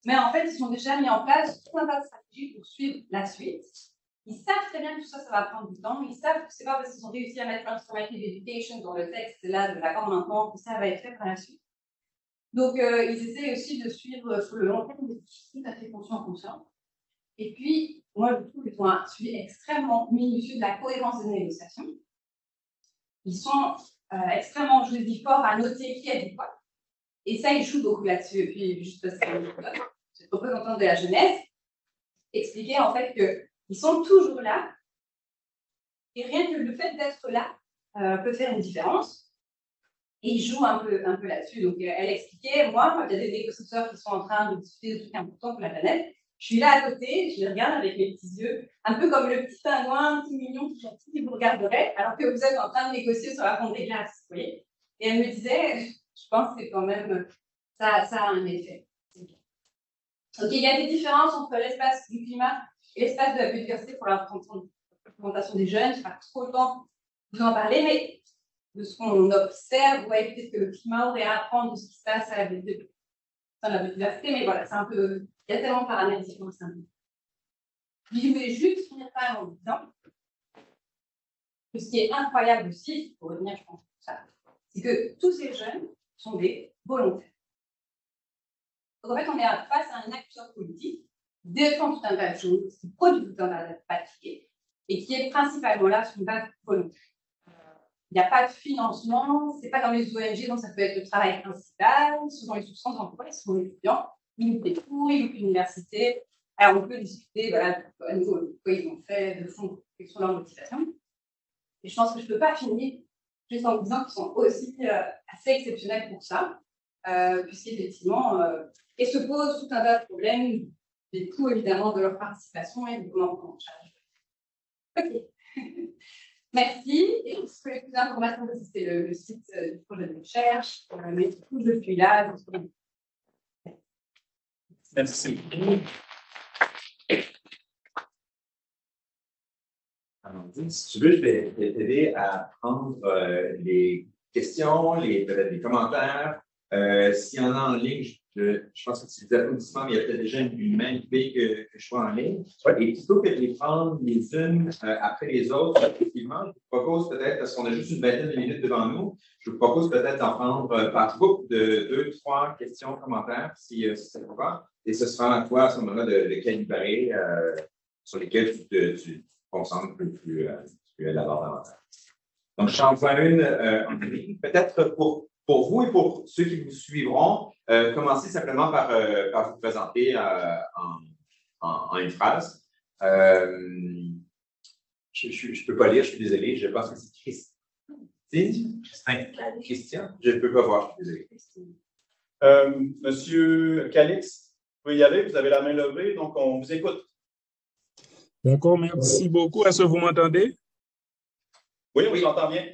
Mais en fait, ils ont déjà mis en place tout un tas de stratégies pour suivre la suite. Ils savent très bien que tout ça, ça va prendre du temps. Ils savent que ce n'est pas parce qu'ils ont réussi à mettre transformative education dans le texte là de l'accord maintenant que ça va être fait par la suite. Donc, ils essaient aussi de suivre sur le long terme, mais tout à fait conscient. Et puis, moi, je trouve qu'ils ont un suivi extrêmement minutieux de la cohérence des négociations. Ils sont extrêmement, je le dis fort, à noter qui a dit quoi. Et ça, ils jouent beaucoup là-dessus. Et puis, juste parce que cette représentante de la jeunesse expliquait en fait qu'ils sont toujours là. Et rien que le fait d'être là peut faire une différence. Et ils jouent un peu là-dessus. Donc, elle expliquait, moi, il y a des négociateurs qui sont en train de discuter de trucs importants pour la planète. Je suis là à côté, je les regarde avec mes petits yeux, un peu comme le petit pingouin, petit mignon qui vous regarderait, alors que vous êtes en train de négocier sur la fonte des glaces. Vous voyez. Et elle me disait, je pense que quand même, ça a un effet. Donc, il y a des différences entre l'espace du climat et l'espace de la biodiversité pour la représentation des jeunes. Je n'ai pas trop le temps de vous en parler, mais de ce qu'on observe, vous voyez peut-être que le climat aurait à apprendre de ce qui se passe à la biodiversité, mais voilà, c'est un peu, il y a tellement de paramètres différents, c'est un peu. Je voulais juste finir quand même en disant que ce qui est incroyable aussi, pour revenir, je pense, ça, c'est que tous ces jeunes sont des volontaires. Donc, en fait, on est face à un acteur politique qui défend tout un tas de choses, qui produit tout un tas de papiers et qui est principalement là sur une base volontaire. Il n'y a pas de financement, ce n'est pas dans les ONG, donc ça peut être le travail principal. Souvent, les substances d'emploi, ils sont étudiants, ils loupent des cours, ils loupent l'université. Alors, on peut discuter voilà, à nouveau de quoi ils ont fait, de fond, quelles sont leurs motivations. Et je pense que je ne peux pas finir juste en disant qu'ils sont aussi assez exceptionnels pour ça, puisqu'effectivement, et se posent tout un tas de problèmes, des coûts évidemment de leur participation et de comment on prend en charge. OK. Merci. Et pour les plus d'informations, c'est le site du projet de recherche. Mais du coup, je suis là. Merci. Alors, si tu veux, je vais t'aider à prendre les questions, peut-être les commentaires. S'il y en a en ligne, je pense que c'est des applaudissements, mais il y a peut-être déjà une main levée que je sois en ligne. Ouais. Et plutôt que de les prendre les unes après les autres, effectivement, je vous propose peut-être, parce qu'on a juste une vingtaine de minutes devant nous, je vous propose peut-être d'en prendre par groupe de 2, 3 questions, commentaires, si ça vous va. Et ce sera à toi, à ce moment-là, de calibrer sur lesquels tu te concentres plus d'abord davantage. Donc, je t'en vois une en ligne. Peut-être pour vous et pour ceux qui vous suivront, commencez simplement par vous présenter en une phrase. Je ne peux pas lire, je suis désolé. Je pense que c'est Christian. Je ne peux pas voir, je suis désolé. Monsieur Calix, vous pouvez y aller, vous avez la main levée, donc on vous écoute. D'accord, merci beaucoup. Est-ce que vous m'entendez? Oui, on vous entend bien.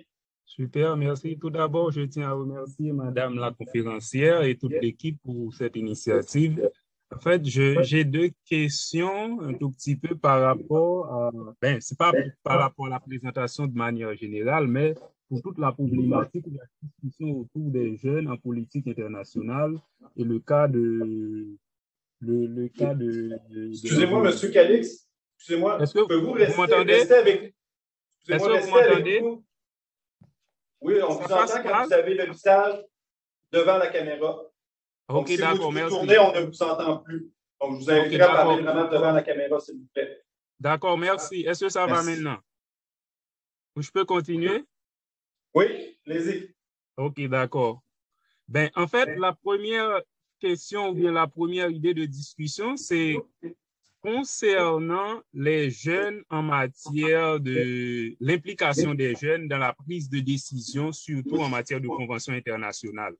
Super, merci. Tout d'abord, je tiens à remercier Madame la conférencière et toute l'équipe pour cette initiative. En fait, j'ai 2 questions un tout petit peu par rapport à, c'est pas par rapport à la présentation de manière générale, mais pour toute la problématique de la discussion autour des jeunes en politique internationale et le cas de Excusez-moi, Monsieur Calix. Excusez-moi, est-ce que pouvez-vous m'entendez? rester avec... Est-ce que vous m'entendez? Oui, on vous entend quand vous avez le visage devant la caméra. Donc, OK, si d'accord, vous merci. tournez, on ne vous entend plus. Donc, je vous inviterai à parler vraiment devant la caméra, s'il vous plaît. D'accord, merci. Est-ce que ça va maintenant? Je peux continuer? Oui, allez-y. OK, d'accord. En fait, la première question ou bien la première idée de discussion, c'est concernant les jeunes en matière de l'implication des jeunes dans la prise de décision, surtout en matière de convention internationale.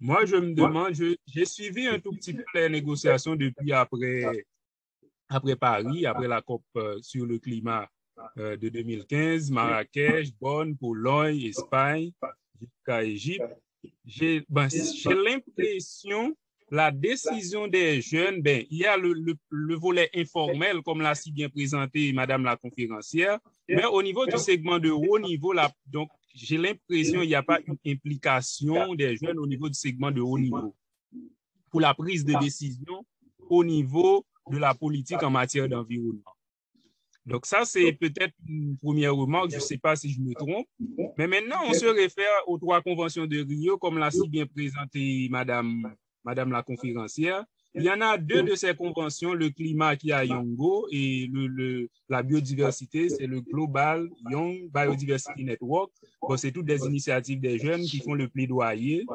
Moi, je me demande, j'ai suivi un tout petit peu les négociations depuis après Paris, après la COP sur le climat de 2015, Marrakech, Bonn, Pologne, Espagne, jusqu'à Égypte. J'ai l'impression la décision des jeunes, il y a le volet informel, comme l'a si bien présenté Madame la conférencière, mais au niveau du segment de haut niveau, donc j'ai l'impression qu'il n'y a pas une implication des jeunes au niveau du segment de haut niveau pour la prise de décision au niveau de la politique en matière d'environnement. Donc ça, c'est peut-être une première remarque, je ne sais pas si je me trompe, mais maintenant, on se réfère aux 3 conventions de Rio, comme l'a si bien présenté Madame la conférencière. Il y en a 2 de ces conventions, le climat qui est à Yongo et la biodiversité, c'est le Global Young Biodiversity Network. Bon, c'est toutes des initiatives des jeunes qui font le plaidoyer,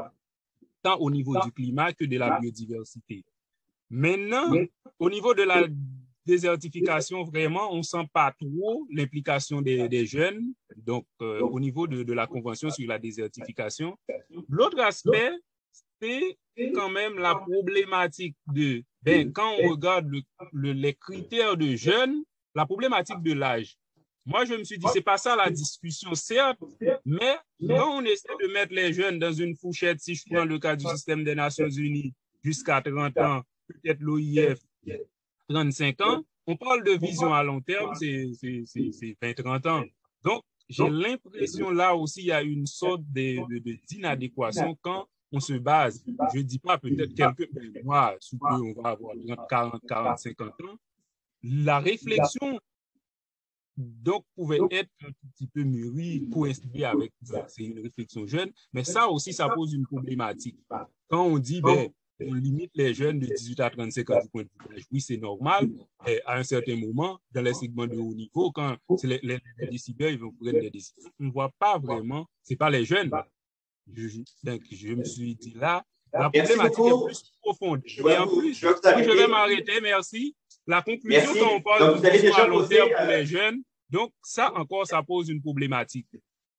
tant au niveau du climat que de la biodiversité. Maintenant, au niveau de la désertification, vraiment, on ne sent pas trop l'implication des jeunes, donc au niveau de la Convention sur la désertification. L'autre aspect, c'est quand même la problématique de, quand on regarde les critères de jeunes, la problématique de l'âge. Moi, je me suis dit, c'est pas ça la discussion, certes, mais quand on essaie de mettre les jeunes dans une fourchette, si je prends le cas du système des Nations Unies, jusqu'à 30 ans, peut-être l'OIF, 35 ans, on parle de vision à long terme, c'est 20-30 ans. Donc, j'ai l'impression là aussi, il y a une sorte d'inadéquation quand on se base. Je ne dis pas peut-être moi, sous peu, on va avoir 30, 40, 40, 50 ans. La réflexion donc pouvait être un tout petit peu mûri, coïncider avec ça. C'est une réflexion jeune, mais ça aussi, ça pose une problématique. Quand on dit, ben, on limite les jeunes de 18 à 35 ans du point de vue d'âge, oui, c'est normal. Et à un certain moment, dans les segments de haut niveau, quand c'est les décideurs, ils vont prendre des décisions. On ne voit pas vraiment, ce n'est pas les jeunes. Donc, je me suis dit là, la problématique est plus profonde. Et en plus, je vais m'arrêter, merci. La conclusion, quand on parle de à long terme pour les jeunes, donc ça encore, ça pose une problématique.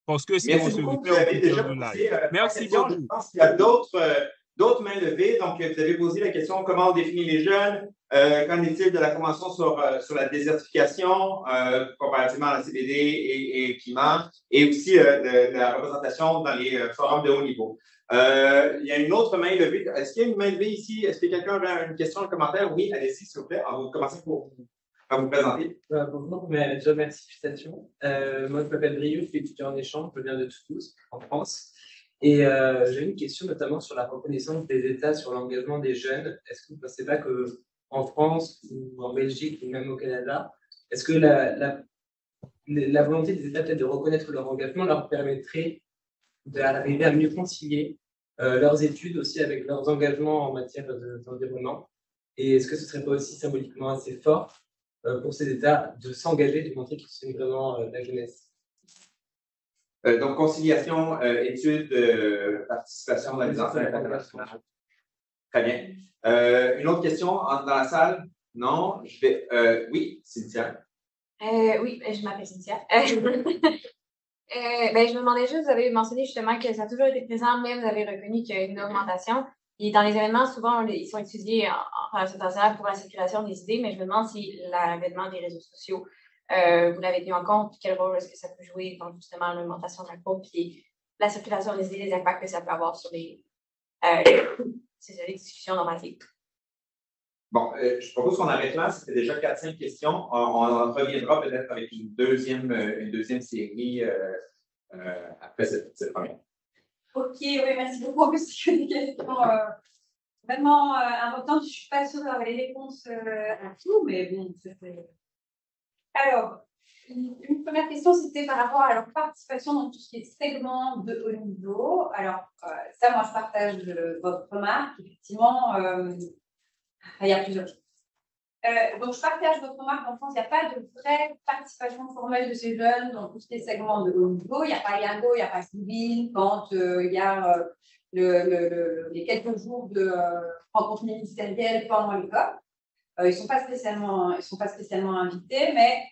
Parce que si on se réfère au live. Merci beaucoup. Je pense qu'il y a d'autres mains levées. Donc, vous avez posé la question comment on définit les jeunes. Qu'en est-il de la Convention sur la désertification comparativement à la CBD et climat, et aussi la représentation dans les forums de haut niveau. Il y a une autre main levée. Est-ce qu'il y a une main levée ici? Est-ce que quelqu'un a une question, un commentaire? Oui, allez-y, s'il vous plaît. On va commencer à vous présenter. Bonjour, mais déjà, merci, félicitations. Moi, je m'appelle Brieux, je suis étudiant en échange, je viens de Toulouse, en France. Et j'ai une question notamment sur la reconnaissance des États sur l'engagement des jeunes. Est-ce que vous ne pensez pas qu'en France ou en Belgique ou même au Canada, est-ce que la volonté des États peut-être de reconnaître leur engagement leur permettrait d'arriver à mieux concilier leurs études aussi avec leurs engagements en matière d'environnement? Et est-ce que ce ne serait pas aussi symboliquement assez fort pour ces États de s'engager, de montrer qu'ils soutiennent vraiment la jeunesse? Donc, conciliation, études, participation dans les affaires internationales. Très bien. Une autre question dans la salle? Non? Oui, Cynthia. Oui, je m'appelle Cynthia. Je me demandais juste, vous avez mentionné justement que ça a toujours été présent, mais vous avez reconnu qu'il y a une augmentation. Et dans les événements, souvent, ils sont étudiés en relation internationale pour la circulation des idées, mais je me demande si l'avènement des réseaux sociaux, vous l'avez tenu en compte, quel rôle est-ce que ça peut jouer dans justement l'augmentation de la courbe et la circulation des idées, les impacts que ça peut avoir sur les discussions normatives. Bon, je propose qu'on arrête là. C'était déjà 4-5 questions. On reviendra peut-être avec une deuxième série après cette première. OK, oui, merci beaucoup. En plus, c'est des questions vraiment importantes. Je ne suis pas sûre d'avoir les réponses à tout, mais bon, c'est... Alors, une première question, c'était par rapport à leur participation dans tout ce qui est segment de haut niveau. Alors, ça, moi, je partage votre remarque. Effectivement, il y a plusieurs choses. Donc, je partage votre remarque. En France, il n'y a pas de vraie participation formelle de ces jeunes dans tous ces segments de haut niveau. Il n'y a pas Yango, il n'y a pas Sylvine. Quand il y a les quelques jours de rencontres ministérielles pendant les COP, ils ne sont pas spécialement invités, mais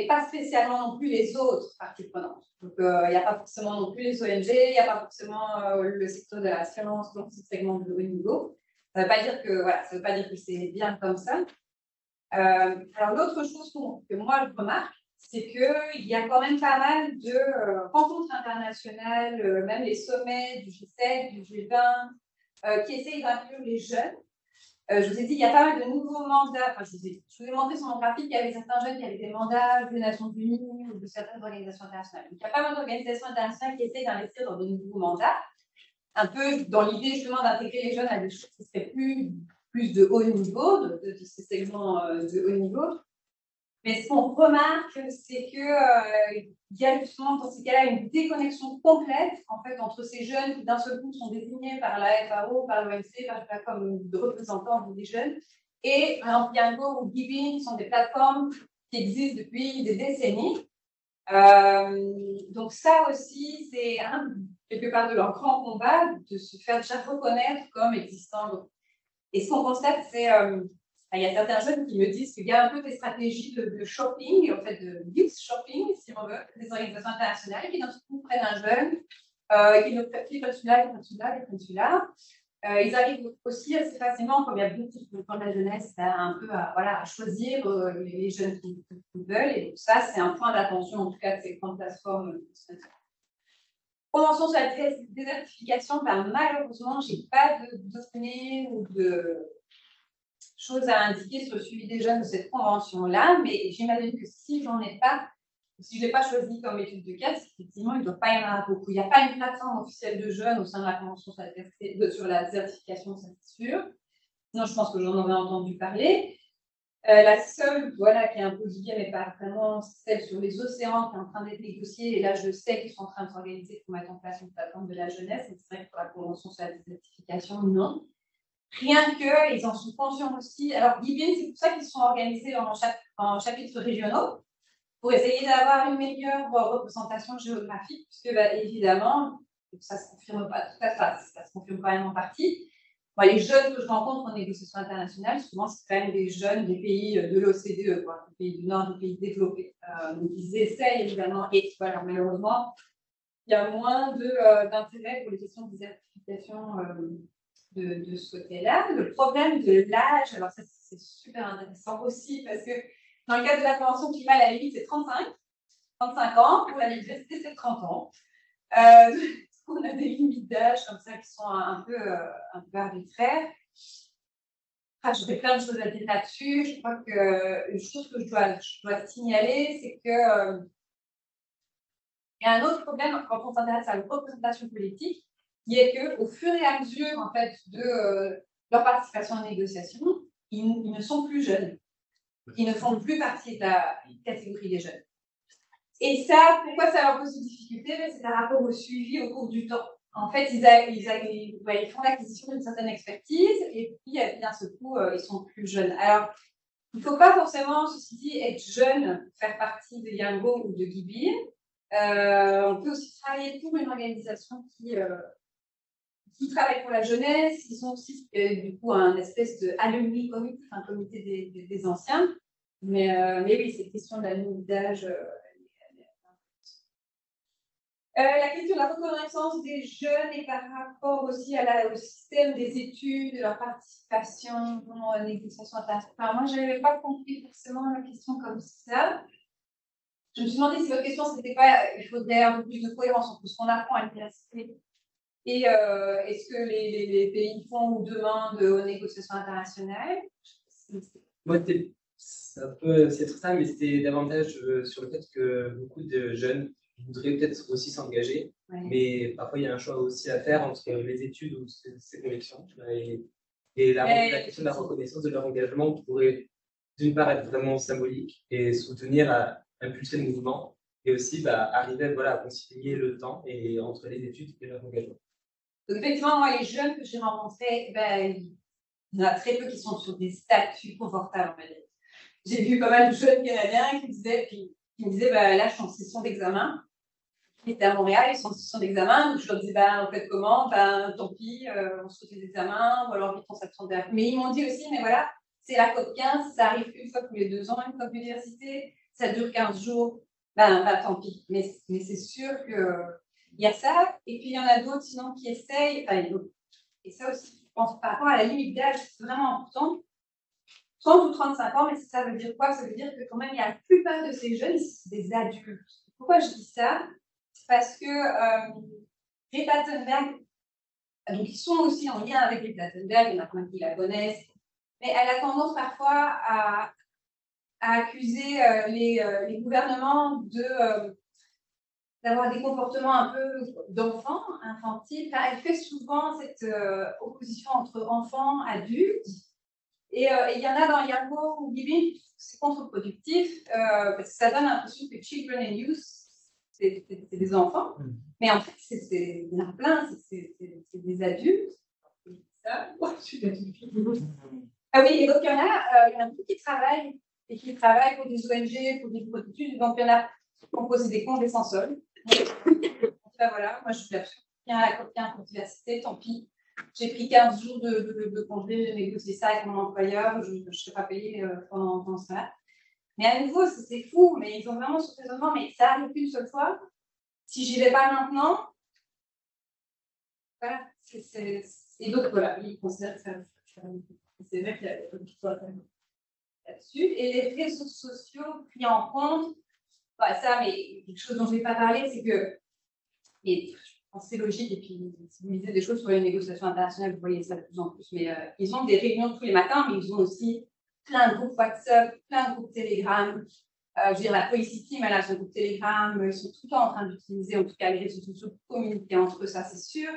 pas spécialement non plus les autres parties prenantes. Donc, il n'y a pas forcément non plus les ONG, il n'y a pas forcément le secteur de la science dans ce segment de haut niveau. Ça ne veut pas dire que c'est bien comme ça. Alors, l'autre chose que moi, je remarque, c'est qu'il y a quand même pas mal de rencontres internationales, même les sommets du G7, du G20, qui essayent d'inclure les jeunes. Je vous ai dit, il y a pas mal de nouveaux mandats. Enfin, je vous ai montré sur mon graphique qu'il y avait certains jeunes qui avaient des mandats des Nations Unies ou de certaines organisations internationales. Donc, il y a pas mal d'organisations internationales qui essayent d'investir dans de nouveaux mandats, un peu dans l'idée justement d'intégrer les jeunes à des choses qui seraient plus de haut niveau, de ces segments de haut niveau. Mais ce qu'on remarque, c'est qu'il y a justement dans ces cas-là une déconnexion complète en fait, entre ces jeunes qui d'un seul coup sont désignés par la FAO, par l'OMC, comme représentants des jeunes, et par exemple Yango ou Giving sont des plateformes qui existent depuis des décennies. Donc ça aussi, c'est quelque part de leur grand combat de se faire déjà reconnaître comme existant. Et ce qu'on constate, c'est il y a certains jeunes qui me disent qu'il y a un peu des stratégies de shopping, en fait de youth shopping, si on veut, des organisations internationales qui d'un coup prennent un jeune, qui le prennent celui-là. Ils arrivent aussi assez facilement, comme il y a beaucoup de temps de la jeunesse, un peu à choisir les jeunes qui veulent. Et donc ça, c'est un point d'attention, en tout cas, de ces grandes plateformes. Convention sur la désertification, malheureusement, je n'ai pas de données ou de choses à indiquer sur le suivi des jeunes de cette convention-là, mais j'imagine que si je ne l'ai pas choisi comme étude de cas, effectivement, il ne doit pas y en avoir beaucoup. Il n'y a pas une plateforme officielle de jeunes au sein de la convention sur la désertification, ça c'est sûr. Sinon, je pense que j'en aurais entendu parler. La seule, voilà, qui est un peu liée, mais pas vraiment, celle sur les océans qui est en train d'être négociée. Et là, je sais qu'ils sont en train de s'organiser pour mettre en place une plateforme de la jeunesse. Et c'est vrai que pour la convention sur la désertification, non. Rien que, ils en sont conscients aussi. Alors, Gibin, c'est pour ça qu'ils sont organisés en chapitres régionaux, pour essayer d'avoir une meilleure représentation géographique, puisque, bah, évidemment, ça ne se confirme pas tout à fait, ça se confirme quand même en partie. Moi, les jeunes que je rencontre en négociation internationale, souvent, c'est quand même des jeunes des pays de l'OCDE, des pays du Nord, des pays développés. Donc, ils essayent, évidemment, et voilà, malheureusement, il y a moins d'intérêt pour les questions de désertification de ce côté-là. Le problème de l'âge, alors ça, c'est super intéressant aussi, parce que dans le cadre de la Convention climat, la limite, c'est 35 ans. Pour la diversité, c'est 30 ans. On a des limites d'âge comme ça qui sont un peu arbitraires. J'aurais plein de choses à dire là-dessus. Je crois qu'une chose que je dois signaler, c'est que il y a un autre problème quand on s'intéresse à la représentation politique, qui est qu'au fur et à mesure en fait, de leur participation en négociation, ils ne sont plus jeunes. Ils ne font plus partie de la catégorie des jeunes. Et ça, pourquoi ça leur pose des difficultés? C'est par rapport au suivi au cours du temps. En fait, ils font l'acquisition d'une certaine expertise et puis, d'un seul coup, ils sont plus jeunes. Alors, il ne faut pas forcément, ceci dit, être jeune, faire partie de Yango ou de Gibin. On peut aussi travailler pour une organisation qui travaille pour la jeunesse. Ils ont aussi, du coup, un espèce de alumni comité, un comité des anciens. Mais oui, c'est une question de la limite d'âge. La question de la reconnaissance des jeunes et par rapport aussi au système des études, de leur participation aux négociations internationales. Enfin, moi, je n'avais pas compris forcément la question comme ça. Je me suis demandé si votre question, c'était pas, il faudrait un peu plus de cohérence entre ce qu'on apprend à l'université et est-ce que les pays font ou demandent aux négociations internationales. Moi, c'est un peu c'est ça, mais c'était davantage sur le fait que beaucoup de jeunes voudraient peut-être aussi s'engager, mais parfois il y a un choix aussi à faire entre les études ou ses convictions. Et la question de la reconnaissance de leur engagement pourrait d'une part être vraiment symbolique et soutenir, impulser le mouvement, et aussi arriver à concilier le temps et entre les études et leur engagement. Donc effectivement, moi, les jeunes que j'ai rencontrés, il y en a très peu qui sont sur des statuts confortables, on va dire. J'ai vu pas mal de jeunes Canadiens qui me disaient là, je suis en session d'examen. Ils étaient à Montréal, ils sont en session d'examen. Donc je leur disais, en fait, comment? Tant pis, on se fait des examens, ou alors vite, on s'absent derrière. Mais ils m'ont dit aussi, mais voilà, c'est la COP 15, ça arrive une fois tous les 2 ans, une COP d'université, ça dure 15 jours. Tant pis. Mais c'est sûr qu'il y a ça. Et puis, il y en a d'autres, sinon, qui essayent. Et ça aussi, je pense, par rapport à la limite d'âge, c'est vraiment important. 30 ou 35 ans, mais ça veut dire quoi? Ça veut dire que quand même, il y a la plupart de ces jeunes, c'est des adultes. Pourquoi je dis ça? Parce que Greta Thunberg, donc ils sont aussi en lien avec Greta Thunberg, il y en a plein qui la connaissent, mais elle a tendance parfois à accuser les gouvernements d'avoir des comportements un peu d'enfants, infantiles. Elle fait souvent cette opposition entre enfants, adultes. Et il y en a dans Yango ou Gibin, c'est contre-productif, parce que ça donne l'impression que children and youth, c'est des enfants. Mais en fait, il y en a plein, c'est des adultes. Ça, je suis ah oui, et donc il y en a beaucoup qui travaillent, et qui travaillent pour des ONG, pour des productions. Donc il y en a qui ont posé des comptes sans sol. Voilà, moi je suis absolument bien à la COP 15 pour diversité, tant pis. J'ai pris 15 jours de congé, j'ai négocié ça avec mon employeur, je ne serai pas payée pendant ça. Mais à nouveau, c'est fou, mais ils ont vraiment ce raisonnement, mais ça arrive qu'une seule fois. Si j'y vais pas maintenant, voilà. Et donc, voilà, ils considèrent que ça. C'est vrai qu'il y a des choses là-dessus. Et les réseaux sociaux pris en compte, ça, mais quelque chose dont je n'ai pas parlé, c'est que, et je pense que c'est logique, et puis si vous lisez des choses sur les négociations internationales, vous voyez ça de plus en plus, mais ils ont des réunions tous les matins, mais ils ont aussi plein de groupes WhatsApp, plein de groupes Telegram. Je veux dire, la Policy Team, elle a son groupe Telegram, ils sont tout le temps en train d'utiliser, en tout cas, les réseaux sociaux pour communiquer entre eux, ça c'est sûr.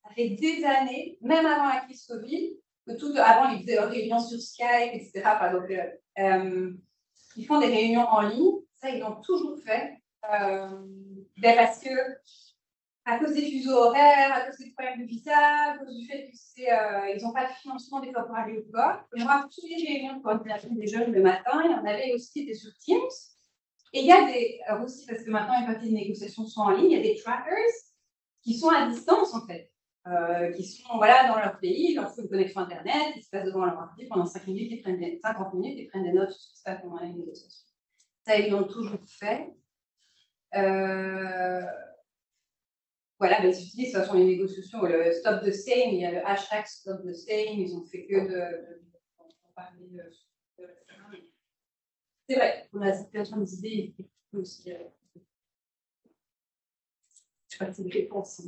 Ça fait des années, même avant la crise Covid, que avant, ils faisaient leurs réunions sur Skype, etc. Donc, Ils font des réunions en ligne. Ça, ils l'ont toujours fait. Parce que, à cause des fuseaux horaires, à cause des problèmes de visa, à cause du fait qu'ils n'ont pas de financement des fois pour aller au corps. Moi, toutes les réunions de coordination des jeunes le matin, il y en avait aussi qui étaient sur Teams. Et il y a des, aussi, parce que maintenant, une partie des négociations sont en ligne, il y a des trackers qui sont à distance, en fait, qui sont voilà, dans leur pays, ils leur font une connexion Internet, ils se passent devant leur ordi pendant 50 minutes, ils prennent des notes sur ce qui se passe pendant les négociations. Ça, ils l'ont toujours fait. Voilà, mais ils utilisent de toute façon les négociations, le stop the same, il y a le hashtag stop the same, ils ont fait que de parler de c'est vrai, pour la situation des idées, il faut aussi. Je crois que c'est une réponse.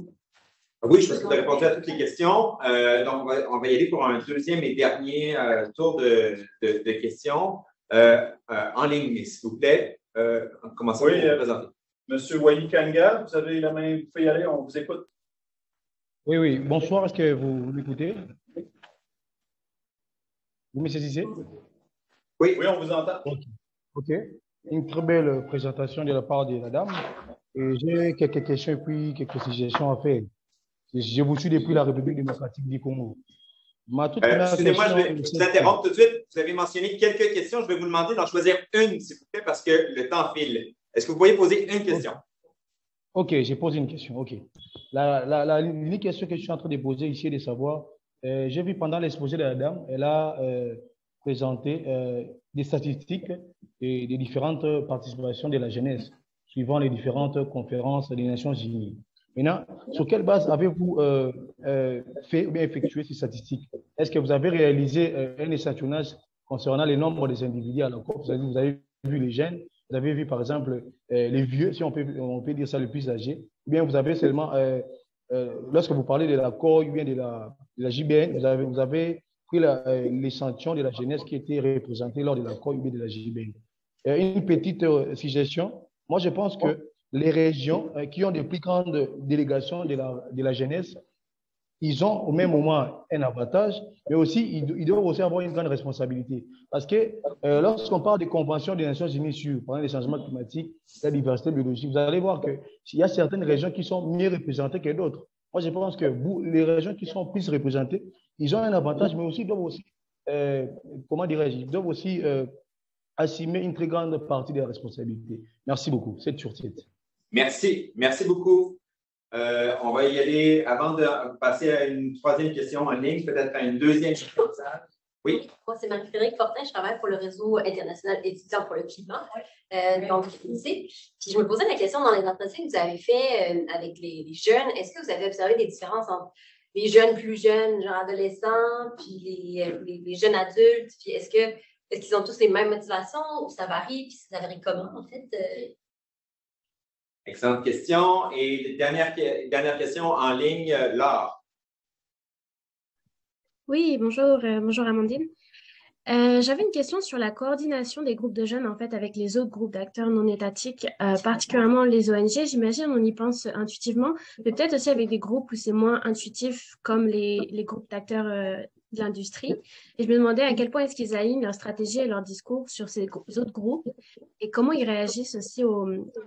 Oui, je pense que vous avez répondu à toutes les questions. Donc, on va y aller pour un deuxième et dernier tour de questions. En ligne, s'il vous plaît. Commencez à vous présenter. Monsieur Wally Kanga, vous avez la main, vous pouvez y aller, on vous écoute. Oui, bonsoir, est-ce que vous m'écoutez? Vous me saisissez? Oui, on vous entend. Ok. Une très belle présentation de la part de la dame. Et j'ai quelques questions et puis quelques suggestions à faire. Je vous suis depuis la République démocratique du Congo. Excusez-moi, je vais vous interrompre tout de suite. Vous avez mentionné quelques questions. Je vais vous demander d'en choisir une, s'il vous plaît, parce que le temps file. Est-ce que vous pourriez poser une question? Ok, j'ai posé une question. Ok. L'unique question que je suis en train de poser ici est de savoir, j'ai vu pendant l'exposé de la dame, elle a présenté des statistiques et des différentes participations de la jeunesse, suivant les différentes conférences des Nations Unies. Maintenant, sur quelle base avez-vous fait ou bien effectué ces statistiques? Est-ce que vous avez réalisé un échantillonnage concernant le nombre des individus à la COP? Vous avez vu les jeunes, vous avez vu par exemple les vieux, si on peut dire ça, les plus âgés, ou bien vous avez seulement, lorsque vous parlez de la COP ou bien de la JBN, vous avez pris l'échantillon de la jeunesse qui était représenté lors de la COP ou bien de la JBN. Une petite suggestion, moi je pense que les régions qui ont des plus grandes délégations de la jeunesse, ils ont au même moment un avantage, mais aussi ils doivent aussi avoir une grande responsabilité. Parce que lorsqu'on parle des conventions des Nations Unies sur les changements climatiques, la diversité biologique, vous allez voir qu'il y a certaines régions qui sont mieux représentées que d'autres. Moi, je pense que les régions qui sont plus représentées, ils ont un avantage, mais aussi doivent aussi, comment dirais-je, ils doivent aussi assumer une très grande partie des responsabilités. Merci beaucoup. 7 sur 7. Merci beaucoup. On va y aller avant de passer à une troisième question en ligne, peut-être à une deuxième question. Oui. Moi, c'est Marie-Frédérique Fortin, je travaille pour le réseau international étudiant pour le climat, donc ici. Puis je me posais la question dans les entretiens que vous avez fait avec les jeunes, est-ce que vous avez observé des différences entre les jeunes plus jeunes, genre adolescents, puis les jeunes adultes, puis est-ce qu'ils ont tous les mêmes motivations ou ça varie, puis ça varie comment en fait? Excellente question. Et dernière question en ligne, Laure. Oui, bonjour Amandine. J'avais une question sur la coordination des groupes de jeunes en fait avec les autres groupes d'acteurs non étatiques, particulièrement les ONG. J'imagine on y pense intuitivement, mais peut-être aussi avec des groupes où c'est moins intuitif comme les groupes d'acteurs de l'industrie. Et je me demandais à quel point est-ce qu'ils alignent leur stratégie et leur discours sur ces autres groupes et comment ils réagissent aussi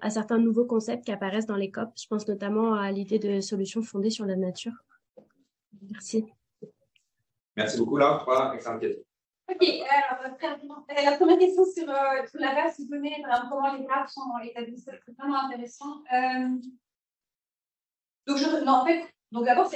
à certains nouveaux concepts qui apparaissent dans les COP. Je pense notamment à l'idée de solutions fondées sur la nature. Merci. Merci beaucoup, Laure. Excellente question. Ok, alors, la première question sur la base de données, comment les graphes sont établis, c'est vraiment intéressant. Donc d'abord,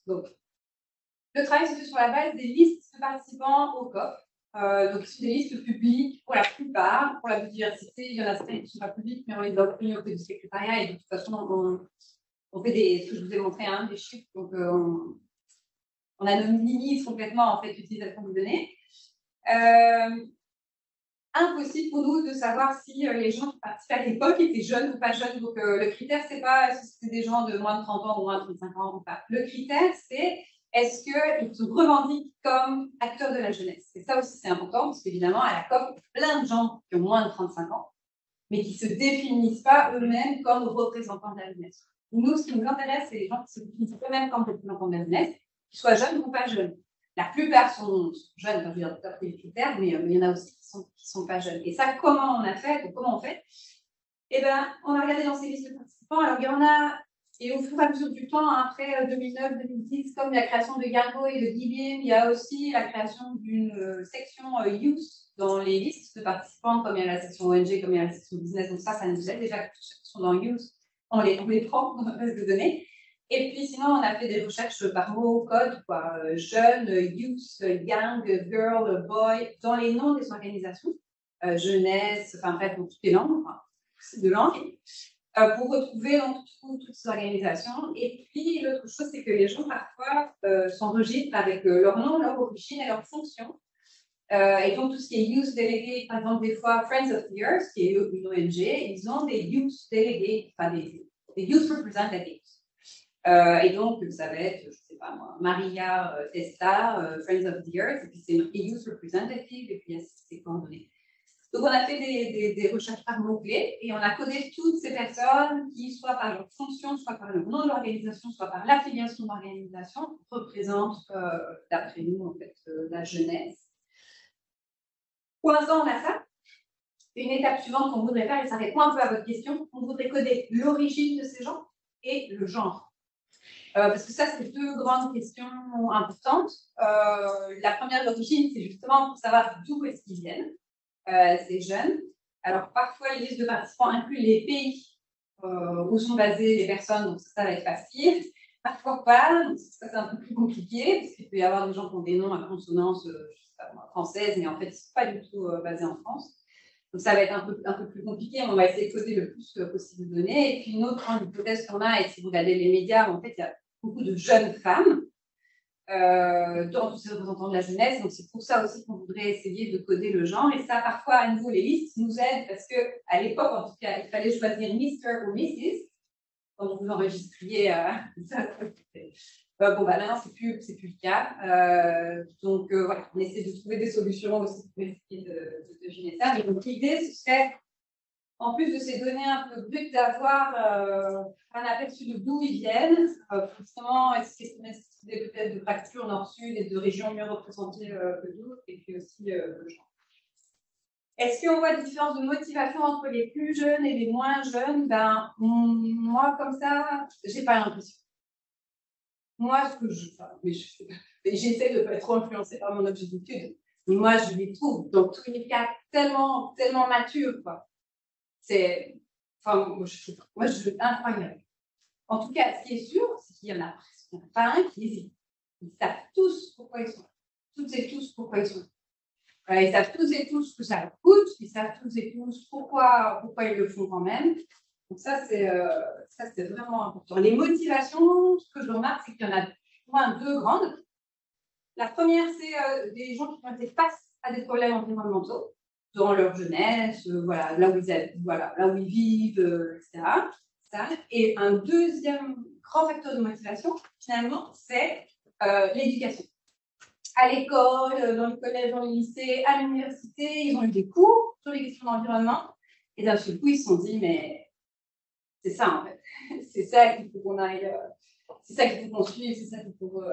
le travail se fait sur la base des listes de participants au COP. Donc, ce sont des listes publiques pour la plupart. Pour la biodiversité, il y en a certaines qui ne sont pas publiques, mais on les a obtenues auprès du secrétariat et de toute façon, on fait ce que je vous ai montré, des chiffres. Donc, on anonymise complètement en fait l'utilisation des données. Impossible pour nous de savoir si les gens qui participent à l'époque étaient jeunes ou pas jeunes. Donc, le critère, c'est pas si c'est des gens de moins de 30 ans ou moins de 35 ans ou pas. Le critère, c'est est-ce qu'ils se revendiquent comme acteurs de la jeunesse. Et ça aussi, c'est important, parce qu'évidemment, à la COP, il y a plein de gens qui ont moins de 35 ans, mais qui ne se définissent pas eux-mêmes comme représentants de la jeunesse. Nous, ce qui nous intéresse, c'est les gens qui se définissent eux-mêmes comme représentants de la jeunesse, qu'ils soient jeunes ou pas jeunes. La plupart sont jeunes, enfin, je veux dire, pas les critères, mais il y en a aussi qui sont pas jeunes. Et ça, comment on a fait, comment on fait? Eh bien, on a regardé dans ces listes de participants. Alors, il y en a, et au fur et à mesure du temps, après 2009-2010, comme la création de Gargo et de Gibim, il y a aussi la création d'une section youth dans les listes de participants, comme il y a la section ONG, comme il y a la section business. Donc ça nous aide déjà, tous ceux qui sont dans youth, on les prend dans la base de données. Et puis sinon, on a fait des recherches par mots, code, quoi, jeune, youth, gang, girl, boy, dans les noms des organisations, jeunesse, enfin bref, dans toutes les langues, enfin, de langue, pour retrouver donc toutes ces organisations. Et puis l'autre chose, c'est que les gens parfois s'enregistrent avec leur nom, leur origine et leur fonction. Et donc tout ce qui est youth delegate, par exemple des fois Friends of the Earth, qui est une ONG, ils ont des youth delegates, enfin des youth representatives. Et donc, ça va être, je ne sais pas moi, Maria Testa, Friends of the Earth, et puis c'est une youth representative, et puis il y a ses coordonnées. Donc, on a fait des recherches par mots-clés, et on a codé toutes ces personnes qui, soit par leur fonction, soit par le nom de l'organisation, soit par l'affiliation de l'organisation, représentent, d'après nous, en fait, la jeunesse. Pour l'instant, on a ça. Une étape suivante qu'on voudrait faire, et ça répond un peu à votre question, on voudrait coder l'origine de ces gens et le genre. Parce que ça, c'est deux grandes questions importantes. La première, l'origine, c'est justement pour savoir d'où est-ce qu'ils viennent, ces jeunes. Alors, parfois, les listes de participants incluent les pays où sont basées les personnes, donc ça va être facile. Parfois pas, donc ça, c'est un peu plus compliqué, parce qu'il peut y avoir des gens qui ont des noms à consonance je sais pas, française, mais en fait, ils ne sont pas du tout basés en France. Donc, ça va être un peu plus compliqué, mais on va essayer de coder le plus possible de données. Et puis, une autre grande hypothèse qu'on a, et si vous regardez les médias, en fait, il y a beaucoup de jeunes femmes dans tous ces représentants de la jeunesse. Donc, c'est pour ça aussi qu'on voudrait essayer de coder le genre. Et ça, parfois, à nouveau, les listes nous aident parce qu'à l'époque, en tout cas, il fallait choisir Mr. ou Mrs. quand vous enregistriez ça. Bon, bah là, c'est plus le cas. Donc, voilà, on essaie de trouver des solutions aussi pour essayer de deviner ça. Mais donc, l'idée, ce serait, en plus de ces données un peu brutes, d'avoir un aperçu de d'où ils viennent, justement, essayer peut-être de fractures nord-sud et de régions mieux représentées que d'autres, et puis aussi le genre. Est-ce qu'on voit des différences de motivation entre les plus jeunes et les moins jeunes? Ben, moi, comme ça, j'ai pas l'impression. Moi, ce que j'essaie de ne pas être trop influencée par mon objet d'étude, mais moi, je les trouve dans tous les cas tellement matures, quoi. C'est, enfin, moi, je incroyable. En tout cas, ce qui est sûr, c'est qu'il n'y en a pas un qui hésite. Ils savent tous pourquoi ils sont là. Toutes et tous pourquoi ils sont là. Ils savent tous et tous ce que ça leur coûte. Ils savent tous et tous pourquoi ils le font quand même. Donc ça, c'est vraiment important. Les motivations, ce que je remarque, c'est qu'il y en a au moins deux grandes. La première, c'est des gens qui ont été face à des problèmes environnementaux dans leur jeunesse, voilà, là où ils vivent, etc. Ça. Et un deuxième grand facteur de motivation, finalement, c'est l'éducation. À l'école, dans le collège, dans le lycée, à l'université, ils ont eu des cours sur les questions d'environnement. Et d'un seul coup, ils se sont dit, mais c'est ça, en fait. C'est ça qu'il faut qu'on aille, c'est ça qu'il faut qu'on suive, c'est ça qu'il faut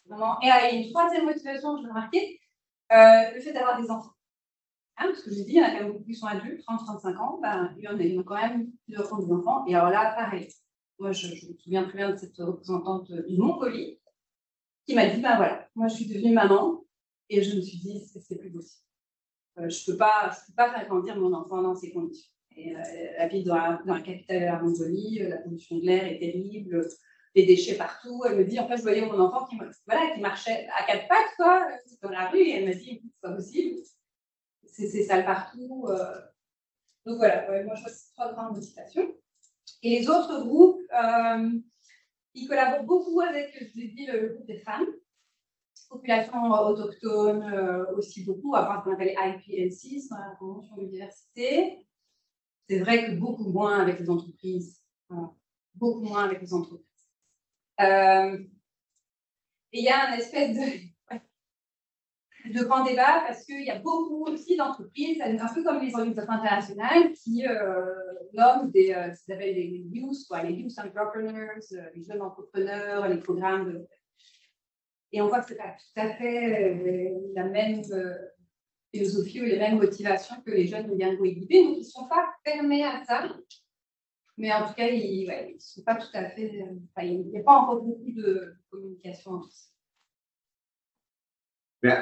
vraiment. Et il y a une troisième motivation que je vais remarquer, le fait d'avoir des enfants. Hein, parce que j'ai dit, il y en a quand même beaucoup qui sont adultes, 30-35 ans, ben, il y en a quand même qui ont des enfants. Et alors là, pareil. Moi, je me souviens très bien de cette représentante du Montpellier qui m'a dit, ben voilà, moi je suis devenue maman et je me suis dit, c'est plus possible. Je peux pas faire grandir mon enfant dans ces conditions. Et elle habite dans la capitale de la Mongolie, la pollution de l'air est terrible, les déchets partout. Elle me dit, en fait, je voyais mon enfant qui marchait à quatre pattes, quoi, dans la rue, et elle m'a dit, c'est pas possible, c'est sale partout. Donc voilà, moi je vois ces trois grandes motivations. Et les autres groupes, ils collaborent beaucoup avec, je vous ai dit, le groupe des femmes, population autochtone aussi beaucoup, à part ce qu'on appelle IPN6, dans la Convention de diversité. C'est vrai que beaucoup moins avec les entreprises. Voilà. Beaucoup moins avec les entreprises. Et il y a un espèce de grand débat parce qu'il y a beaucoup aussi d'entreprises, un peu comme les organisations internationales, qui nomment ce qu'ils appellent les youth, les youth entrepreneurs, les jeunes entrepreneurs, les programmes de... Et on voit que ce n'est pas tout à fait la même philosophie ou les mêmes motivations que les jeunes de Yango-Guibé. Donc, ils ne sont pas fermés à ça. Mais en tout cas, ils ne sont pas tout à fait. Il n'y a pas encore beaucoup de communication entre ça.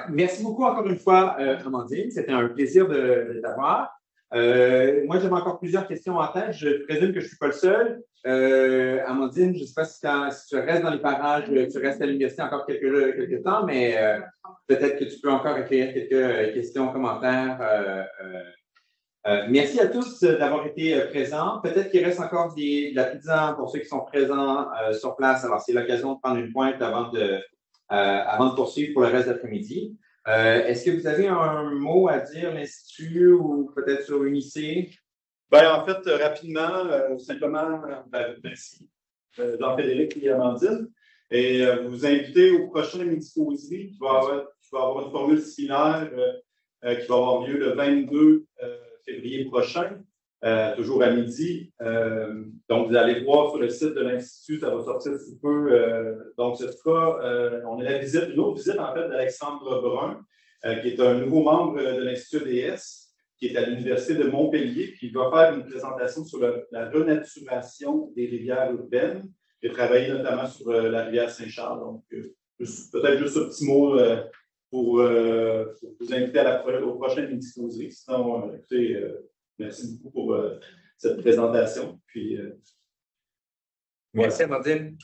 Merci beaucoup encore une fois, Amandine. C'était un plaisir de t'avoir. Moi, j'avais encore plusieurs questions en tête. Je présume que je ne suis pas le seul. Amandine, je ne sais pas si tu restes dans les parages, tu restes à l'université encore quelques temps, mais peut-être que tu peux encore accueillir quelques questions, commentaires. Merci à tous d'avoir été présents. Peut-être qu'il reste encore de la pizza pour ceux qui sont présents sur place. Alors, c'est l'occasion de prendre une pointe avant de poursuivre pour le reste de l'après-midi. Est-ce que vous avez un mot à dire, l'Institut, ou peut-être sur l'UNIC? Ben, en fait, rapidement, simplement, merci Jean-Frédéric et Amandine. Et vous inviter au prochain Midi-Causerie qui va avoir une formule similaire qui va avoir lieu le 22 février prochain, toujours à midi. Donc, vous allez voir sur le site de l'Institut, ça va sortir sous peu. Donc, ce sera, on a une autre visite en fait d'Alexandre Brun, qui est un nouveau membre de l'Institut DS, qui est à l'Université de Montpellier, puis il va faire une présentation sur la renaturation des rivières urbaines. Il a travaillé notamment sur la rivière Saint-Charles. Donc, peut-être juste un petit mot pour vous inviter au prochain Midi-Causerie. Sinon, écoutez, merci beaucoup pour cette présentation. Puis, merci, Amandine.